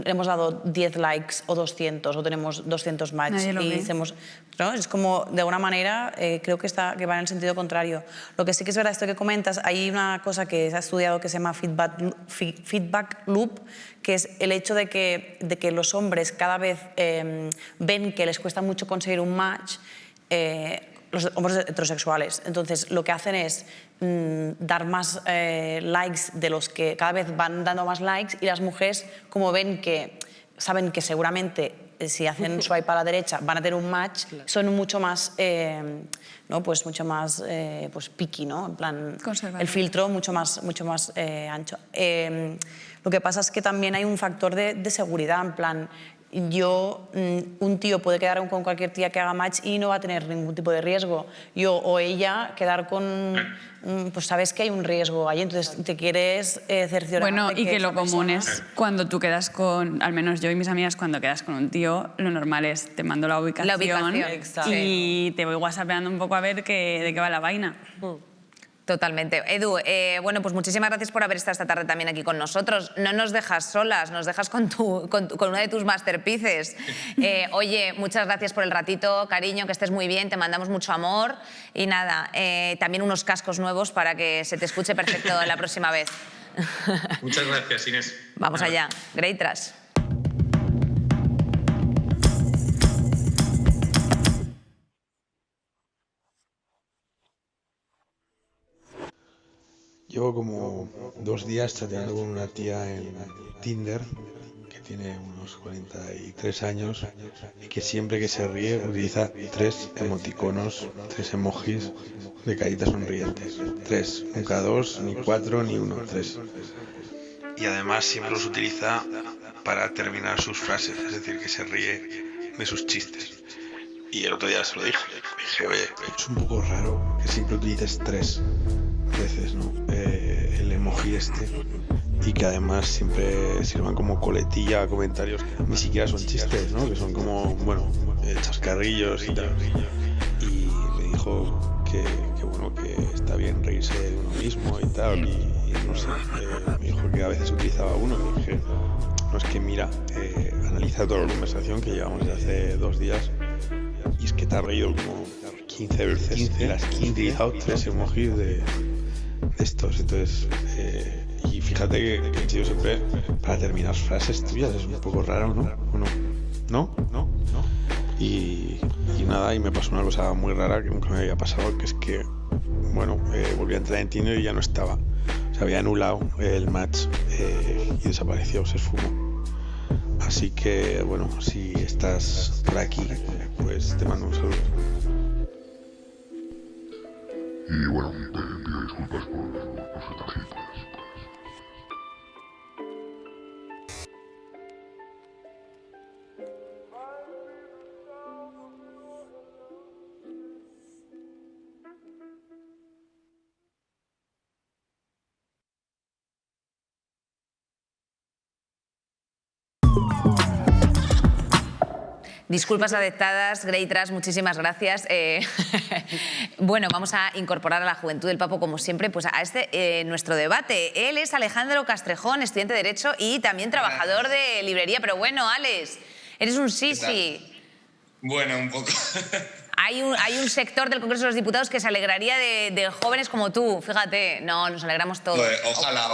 hemos dado 10 likes o 200 o tenemos 200 matches y hacemos, ¿no? Es como, de alguna manera, creo que va en el sentido contrario. Lo que sí que es verdad, esto que comentas, hay una cosa que se ha estudiado que se llama feedback loop, que es el hecho de que los hombres cada vez ven que les cuesta mucho conseguir un match, los hombres heterosexuales. Entonces, lo que hacen es dar más likes de los que cada vez van dando más likes, y las mujeres, como saben que seguramente si hacen swipe a la derecha van a tener un match, son mucho más, ¿no? Pues mucho más pues picky, ¿no? En plan, el filtro mucho más ancho. Lo que pasa es que también hay un factor de seguridad, en plan, un tío puede quedar con cualquier tía que haga match y no va a tener ningún tipo de riesgo. Yo o ella quedar con... Pues sabes que hay un riesgo ahí, entonces te quieres cerciorar. Bueno, y que lo común es cuando tú quedas con... Al menos yo y mis amigas, cuando quedas con un tío, lo normal es te mando la ubicación y te voy whatsappeando un poco a ver de qué va la vaina. Totalmente. Edu, bueno, pues muchísimas gracias por haber estado esta tarde también aquí con nosotros. No nos dejas solas, nos dejas con una de tus masterpieces. Oye, muchas gracias por el ratito, cariño, que estés muy bien, te mandamos mucho amor. Y nada, también unos cascos nuevos para que se te escuche perfecto la próxima vez. Muchas gracias, Inés. Vamos allá. Great Trash. Llevo como 2 días chateando con una tía en Tinder que tiene unos 43 años y que siempre que se ríe utiliza 3 emoticonos, 3 emojis de caritas sonrientes. 3, nunca 2, ni 4, ni 1, 3. Y además siempre los utiliza para terminar sus frases, es decir, que se ríe de sus chistes. Y el otro día se lo dije, oye, es un poco raro que siempre utilices 3 veces, ¿no? El emoji este, y que además siempre sirvan como coletilla a comentarios que ni siquiera son chistes, ¿no? Que son como, bueno, chascarrillos y tal. Y me dijo que bueno, que está bien reírse de uno mismo y tal, y no sé, me dijo que a veces utilizaba uno, y dije, no, es que mira, analiza toda la conversación que llevamos desde hace 2 días y es que te ha reído como 15 veces. 15, las 15 he utilizado 3 emojis de estos. Entonces, y fíjate que el tío siempre, para terminar frases tuyas, es un poco raro, ¿no? ¿O no? ¿No? Y nada, y me pasó una cosa muy rara que nunca me había pasado, que es que, bueno, volví a entrar en Tinder y ya no estaba. Se había anulado el match y desapareció, se esfumó. Así que, bueno, si estás por aquí, pues te mando un saludo. Y bueno, te pido disculpas por ser tan gilipollas. Disculpas aceptadas, Greitras, muchísimas gracias. Bueno, vamos a incorporar a la juventud del Papo, como siempre, pues a nuestro debate. Él es Alejandro Castrejón, estudiante de Derecho y también trabajador de librería. Pero bueno, Alex, eres un sisi. Bueno, un poco. Hay un sector del Congreso de los Diputados que se alegraría de jóvenes como tú, fíjate. No, nos alegramos todos. Pues, ojalá.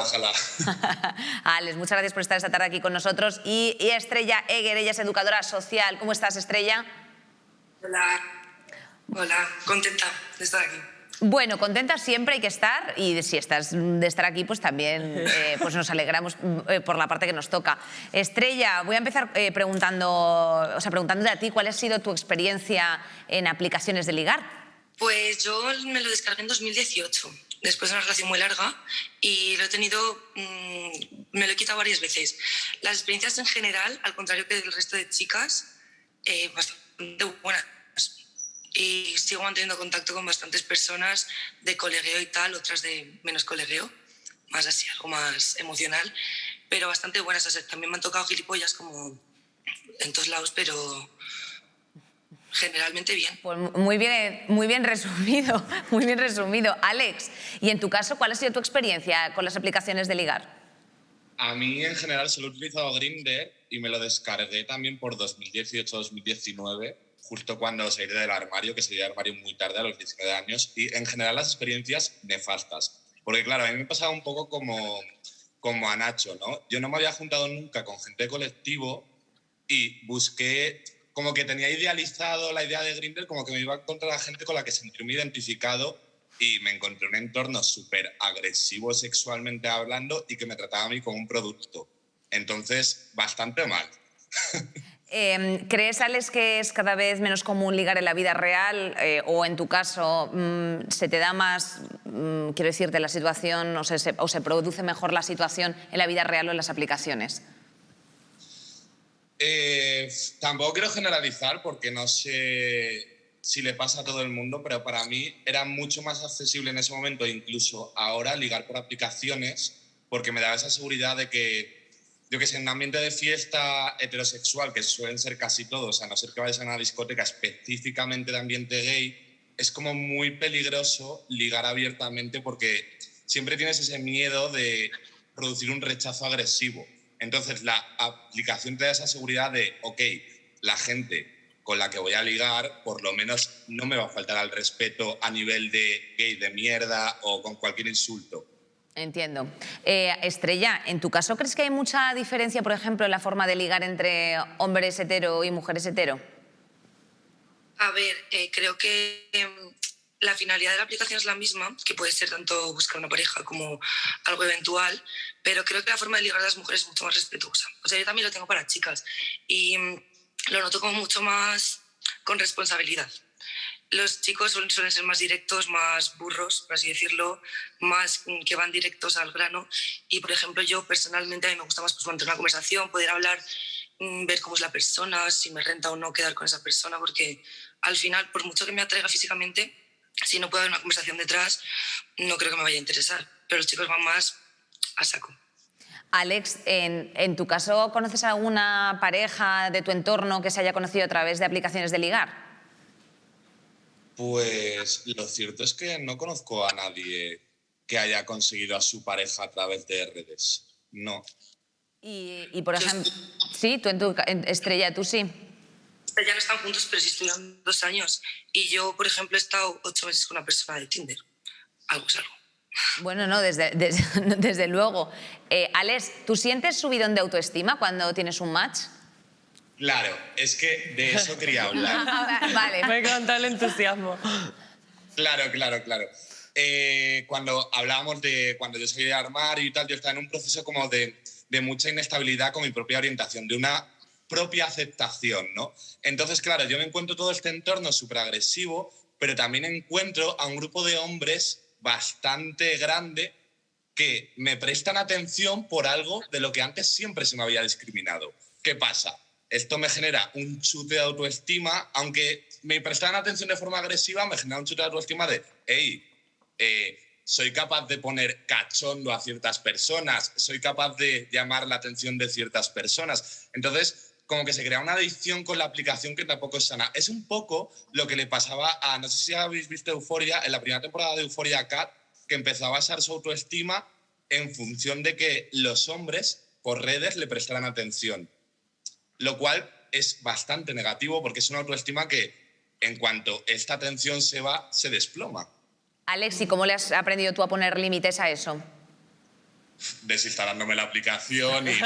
Alex, muchas gracias por estar esta tarde aquí con nosotros. Y Estrella Eger, ella es educadora social. ¿Cómo estás, Estrella? Hola, contenta de estar aquí. Bueno, contenta siempre hay que estar, y si estás de estar aquí, pues también pues nos alegramos por la parte que nos toca. Estrella, voy a empezar preguntándote a ti, ¿cuál ha sido tu experiencia en aplicaciones de ligar? Pues yo me lo descargué en 2018, después de una relación muy larga, y lo he tenido, me lo he quitado varias veces. Las experiencias en general, al contrario que del resto de chicas, bastante buenas. Y sigo manteniendo contacto con bastantes personas de colegueo y tal, otras de menos colegueo, más así, algo más emocional, pero bastante buenas. O sea, también me han tocado gilipollas como en todos lados, pero generalmente bien. Pues muy bien resumido, muy bien resumido. Alex, y en tu caso, ¿cuál ha sido tu experiencia con las aplicaciones de ligar? A mí, en general, solo he utilizado Grindr y me lo descargué también por 2018-2019, justo cuando salí del armario, que salí del armario muy tarde, a los 19 años, y en general las experiencias nefastas. Porque claro, a mí me pasaba un poco como a Nacho, ¿no? Yo no me había juntado nunca con gente de colectivo y busqué, como que tenía idealizado la idea de Grindr, como que me iba a encontrar a gente con la que sentirme identificado, y me encontré un entorno súper agresivo sexualmente hablando y que me trataba a mí como un producto. Entonces, bastante mal. ¿Crees, Alex, que es cada vez menos común ligar en la vida real o en tu caso se te da más, quiero decirte, la situación o se produce mejor la situación en la vida real o en las aplicaciones? Tampoco quiero generalizar porque no sé si le pasa a todo el mundo, pero para mí era mucho más accesible en ese momento, incluso ahora, ligar por aplicaciones, porque me daba esa seguridad de que, yo que sé, en un ambiente de fiesta heterosexual, que suelen ser casi todos, a no ser que vayas a una discoteca específicamente de ambiente gay, es como muy peligroso ligar abiertamente porque siempre tienes ese miedo de producir un rechazo agresivo. Entonces la aplicación te da esa seguridad de, ok, la gente con la que voy a ligar por lo menos no me va a faltar al respeto a nivel de gay de mierda o con cualquier insulto. Entiendo. Estrella, ¿en tu caso crees que hay mucha diferencia, por ejemplo, en la forma de ligar entre hombres hetero y mujeres hetero? A ver, creo que la finalidad de la aplicación es la misma, que puede ser tanto buscar una pareja como algo eventual, pero creo que la forma de ligar a las mujeres es mucho más respetuosa. O sea, yo también lo tengo para chicas y lo noto como mucho más con responsabilidad. Los chicos suelen ser más directos, más burros, por así decirlo, más que van directos al grano. Y, por ejemplo, yo personalmente a mí me gusta más mantener una conversación, poder hablar, ver cómo es la persona, si me renta o no quedar con esa persona, porque al final, por mucho que me atraiga físicamente, si no puede haber una conversación detrás, no creo que me vaya a interesar. Pero los chicos van más a saco. Alex, en tu caso, ¿conoces a alguna pareja de tu entorno que se haya conocido a través de aplicaciones de ligar? Pues lo cierto es que no conozco a nadie que haya conseguido a su pareja a través de redes. No. Y por ejemplo... Sí, tú Estrella, tú sí. Ya no están juntos, pero sí estuvieron 2 años. Y yo, por ejemplo, he estado 8 meses con una persona de Tinder. Algo es algo. Bueno, no, desde luego. Alex, ¿tú sientes subidón de autoestima cuando tienes un match? Claro, es que de eso quería hablar. Vale. Me encanta el entusiasmo. Claro. Cuando hablábamos de cuando yo salí de armario y tal, yo estaba en un proceso como de mucha inestabilidad con mi propia orientación, de una propia aceptación, ¿no? Entonces, claro, yo me encuentro todo este entorno súper agresivo, pero también encuentro a un grupo de hombres bastante grande que me prestan atención por algo de lo que antes siempre se me había discriminado. ¿Qué pasa? Esto me genera un chute de autoestima, aunque me prestaran atención de forma agresiva, me genera un chute de autoestima de, hey, soy capaz de poner cachondo a ciertas personas, soy capaz de llamar la atención de ciertas personas. Entonces, como que se crea una adicción con la aplicación que tampoco es sana. Es un poco lo que le pasaba a, no sé si habéis visto Euphoria, en la primera temporada de Euphoria Kat, que empezaba a basar su autoestima en función de que los hombres por redes le prestaran atención. Lo cual es bastante negativo porque es una autoestima que en cuanto esta atención se va, se desploma. Alex, ¿y cómo le has aprendido tú a poner límites a eso? Desinstalándome la aplicación y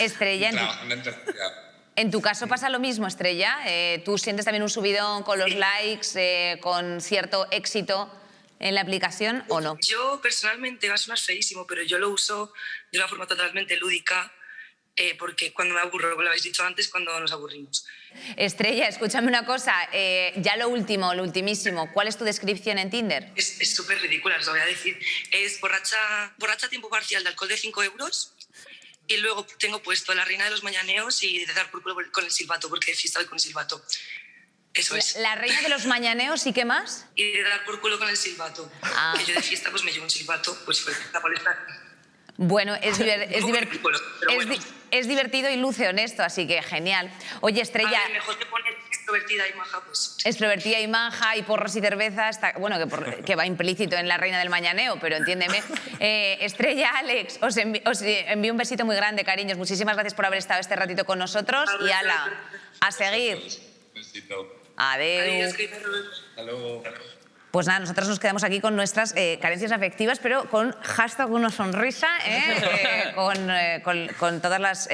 Estrella, en tu caso pasa lo mismo, Estrella. ¿Tú sientes también un subidón con los likes, con cierto éxito en la aplicación o no? Yo personalmente, va a sonar feísimo, pero yo lo uso de una forma totalmente lúdica, porque cuando me aburro, como lo habéis dicho antes, cuando nos aburrimos. Estrella, escúchame una cosa, ya lo ultimísimo, ¿cuál es tu descripción en Tinder? Es súper ridícula, os lo voy a decir. Es borracha a tiempo parcial de alcohol de 5 euros y luego tengo puesto la reina de los mañaneos y de dar por culo con el silbato, porque de fiesta voy con el silbato. Eso es. La reina de los mañaneos y qué más? Y de dar por culo con el silbato. Que yo de fiesta pues me llevo un silbato, pues fue la molesta. Bueno, es divertido y luce honesto, así que genial. Oye, Estrella... A ver, mejor que poner extrovertida y maja, pues... Extrovertida y maja y porros y cerveza, bueno, que va implícito en la reina del mañaneo, pero entiéndeme. Estrella, Alex, os envío un besito muy grande, cariños. Muchísimas gracias por haber estado este ratito con nosotros y ala, a seguir. Besito. Adiós. Hasta luego. Pues nada, nosotros nos quedamos aquí con nuestras carencias afectivas, pero con hashtag una sonrisa, con todas las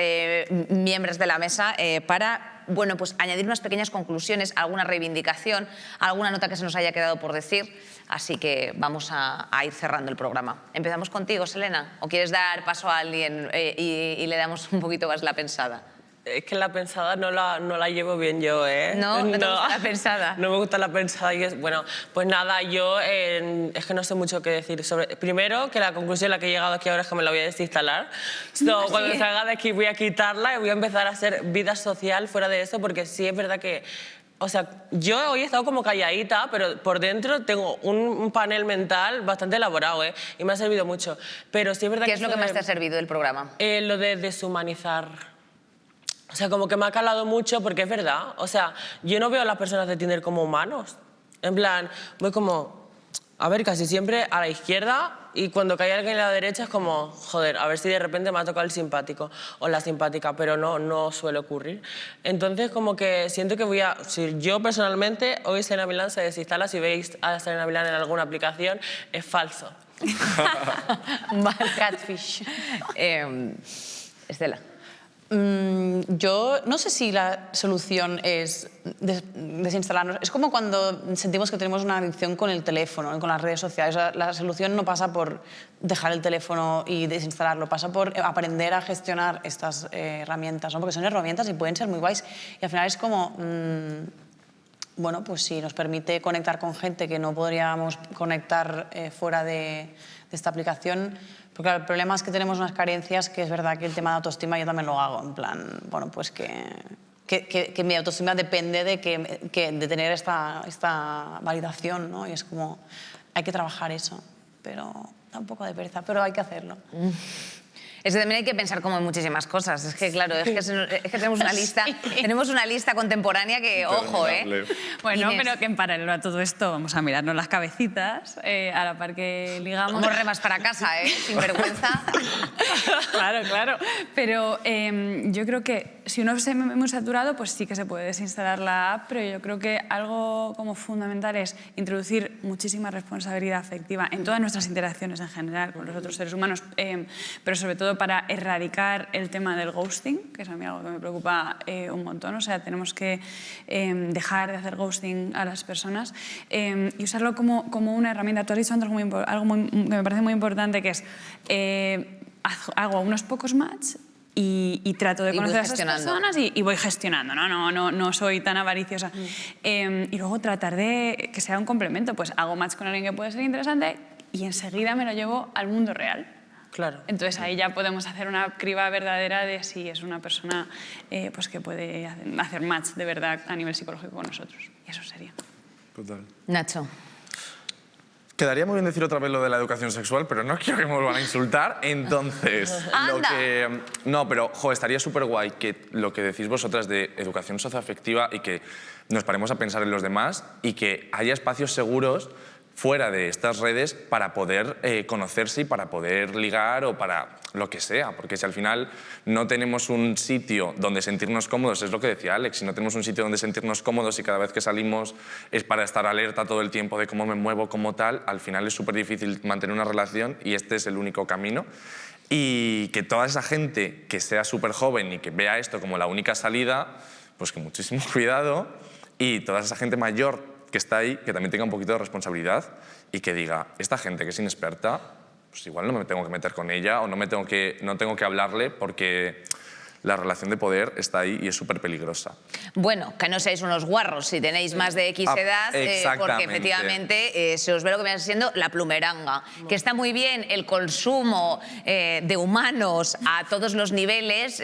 miembros de la mesa para, bueno, pues añadir unas pequeñas conclusiones, alguna reivindicación, alguna nota que se nos haya quedado por decir. Así que vamos a ir cerrando el programa. ¿Empezamos contigo, Selena? ¿O quieres dar paso a alguien y le damos un poquito más la pensada? Es que la pensada no la llevo bien yo, ¿eh? ¿No? ¿No te gusta la pensada? No me gusta la pensada. Bueno, pues nada, yo es que no sé mucho qué decir sobre... Primero, que la conclusión a la que he llegado aquí ahora es que me la voy a desinstalar. Cuando salga de aquí voy a quitarla y voy a empezar a hacer vida social fuera de eso, porque sí es verdad que... O sea, yo hoy he estado como calladita, pero por dentro tengo un panel mental bastante elaborado, ¿eh? Y me ha servido mucho. Pero sí es verdad ¿Qué es lo que más te ha servido del programa? Lo de deshumanizar... O sea, como que me ha calado mucho porque es verdad. O sea, yo no veo a las personas de Tinder como humanos. En plan, voy como, a ver, casi siempre a la izquierda y cuando cae alguien a la derecha es como, joder, a ver si de repente me ha tocado el simpático o la simpática, pero no suele ocurrir. Entonces, como que siento que voy a... Si yo personalmente, hoy Selena Milán se desinstala, si veis a Selena Milán en alguna aplicación, es falso. Catfish. Estela. Yo no sé si la solución es desinstalarnos. Es como cuando sentimos que tenemos una adicción con el teléfono, con las redes sociales. O sea, la solución no pasa por dejar el teléfono y desinstalarlo, pasa por aprender a gestionar estas herramientas, ¿no? Porque son herramientas y pueden ser muy guays. Y al final es como... bueno, pues si nos permite conectar con gente que no podríamos conectar fuera de esta aplicación. Porque el problema es que tenemos unas carencias que es verdad que el tema de autoestima yo también lo hago. En plan, bueno, pues que mi autoestima depende de tener esta validación, ¿no? Y es como, hay que trabajar eso. Pero da un poco de pereza, pero hay que hacerlo. Es que también hay que pensar como en muchísimas cosas. Es que, claro, es que tenemos una lista contemporánea que, ojo, ¿eh? Bueno, Inés. pero que en paralelo a todo esto vamos a mirarnos las cabecitas a la par que ligamos. Como remas para casa, ¿eh? Sin vergüenza. Claro, Claro. Pero yo creo que si uno se ve muy saturado, pues sí que se puede desinstalar la app, pero yo creo que algo como fundamental es introducir muchísima responsabilidad afectiva en todas nuestras interacciones en general con los otros seres humanos, pero sobre todo para erradicar el tema del ghosting, que es a mí algo que me preocupa un montón. O sea, tenemos que dejar de hacer ghosting a las personas y usarlo como una herramienta. Tú has dicho antes algo que me parece muy importante, que es hago unos pocos match y trato de conocer a esas personas y voy gestionando, no soy tan avariciosa. Y luego tratar de que sea un complemento, pues hago match con alguien que puede ser interesante y enseguida me lo llevo al mundo real. Claro. Entonces ahí ya podemos hacer una criba verdadera de si es una persona pues que puede hacer match de verdad a nivel psicológico con nosotros. Y eso sería. Total. Nacho. Quedaría muy bien decir otra vez lo de la educación sexual, pero no quiero que me vuelvan a insultar. Entonces, no, pero estaría súper guay que lo que decís vosotras de educación socioafectiva y que nos paremos a pensar en los demás y que haya espacios seguros fuera de estas redes para poder conocerse y para poder ligar o para lo que sea, porque si al final no tenemos un sitio donde sentirnos cómodos, es lo que decía Alex, si no tenemos un sitio donde sentirnos cómodos y cada vez que salimos es para estar alerta todo el tiempo de cómo me muevo, como tal, al final es súper difícil mantener una relación y este es el único camino. Y que toda esa gente que sea súper joven y que vea esto como la única salida, pues que muchísimo cuidado, y toda esa gente mayor que está ahí, que también tenga un poquito de responsabilidad y que diga, esta gente que es inexperta, pues igual no me tengo que meter con ella o no tengo que hablarle porque la relación de poder está ahí y es súper peligrosa. Bueno, que no seáis unos guarros si tenéis más de X edad, porque efectivamente se os ve lo que viene siendo la plumeranga, que está muy bien el consumo de humanos a todos los niveles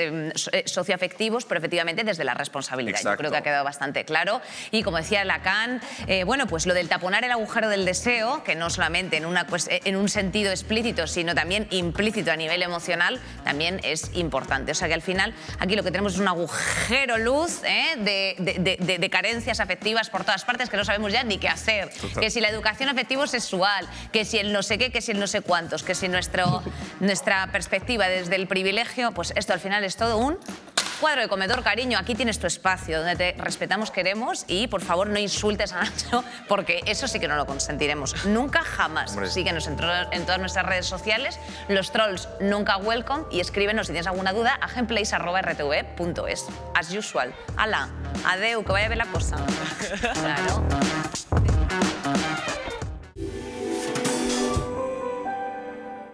socioafectivos, pero efectivamente desde la responsabilidad. Yo creo que ha quedado bastante claro. Y como decía Lacan, bueno, pues lo del taponar el agujero del deseo, que no solamente en un sentido explícito, sino también implícito a nivel emocional, también es importante. O sea que al final aquí lo que tenemos es un agujero luz de carencias afectivas por todas partes que no sabemos ya ni qué hacer. Total. Que si la educación afectivo-sexual, que si el no sé qué, que si el no sé cuántos, que si nuestra perspectiva desde el privilegio, pues esto al final es todo un cuadro de comedor, cariño. Aquí tienes tu espacio donde te respetamos, queremos y por favor no insultes a Nacho porque eso sí que no lo consentiremos. Nunca, jamás. Hombre. Síguenos en todas nuestras redes sociales. Los trolls nunca welcome y escríbenos si tienes alguna duda a gameplays@rtv.es. As usual. Ala, adeu, que vaya bien la cosa. Claro.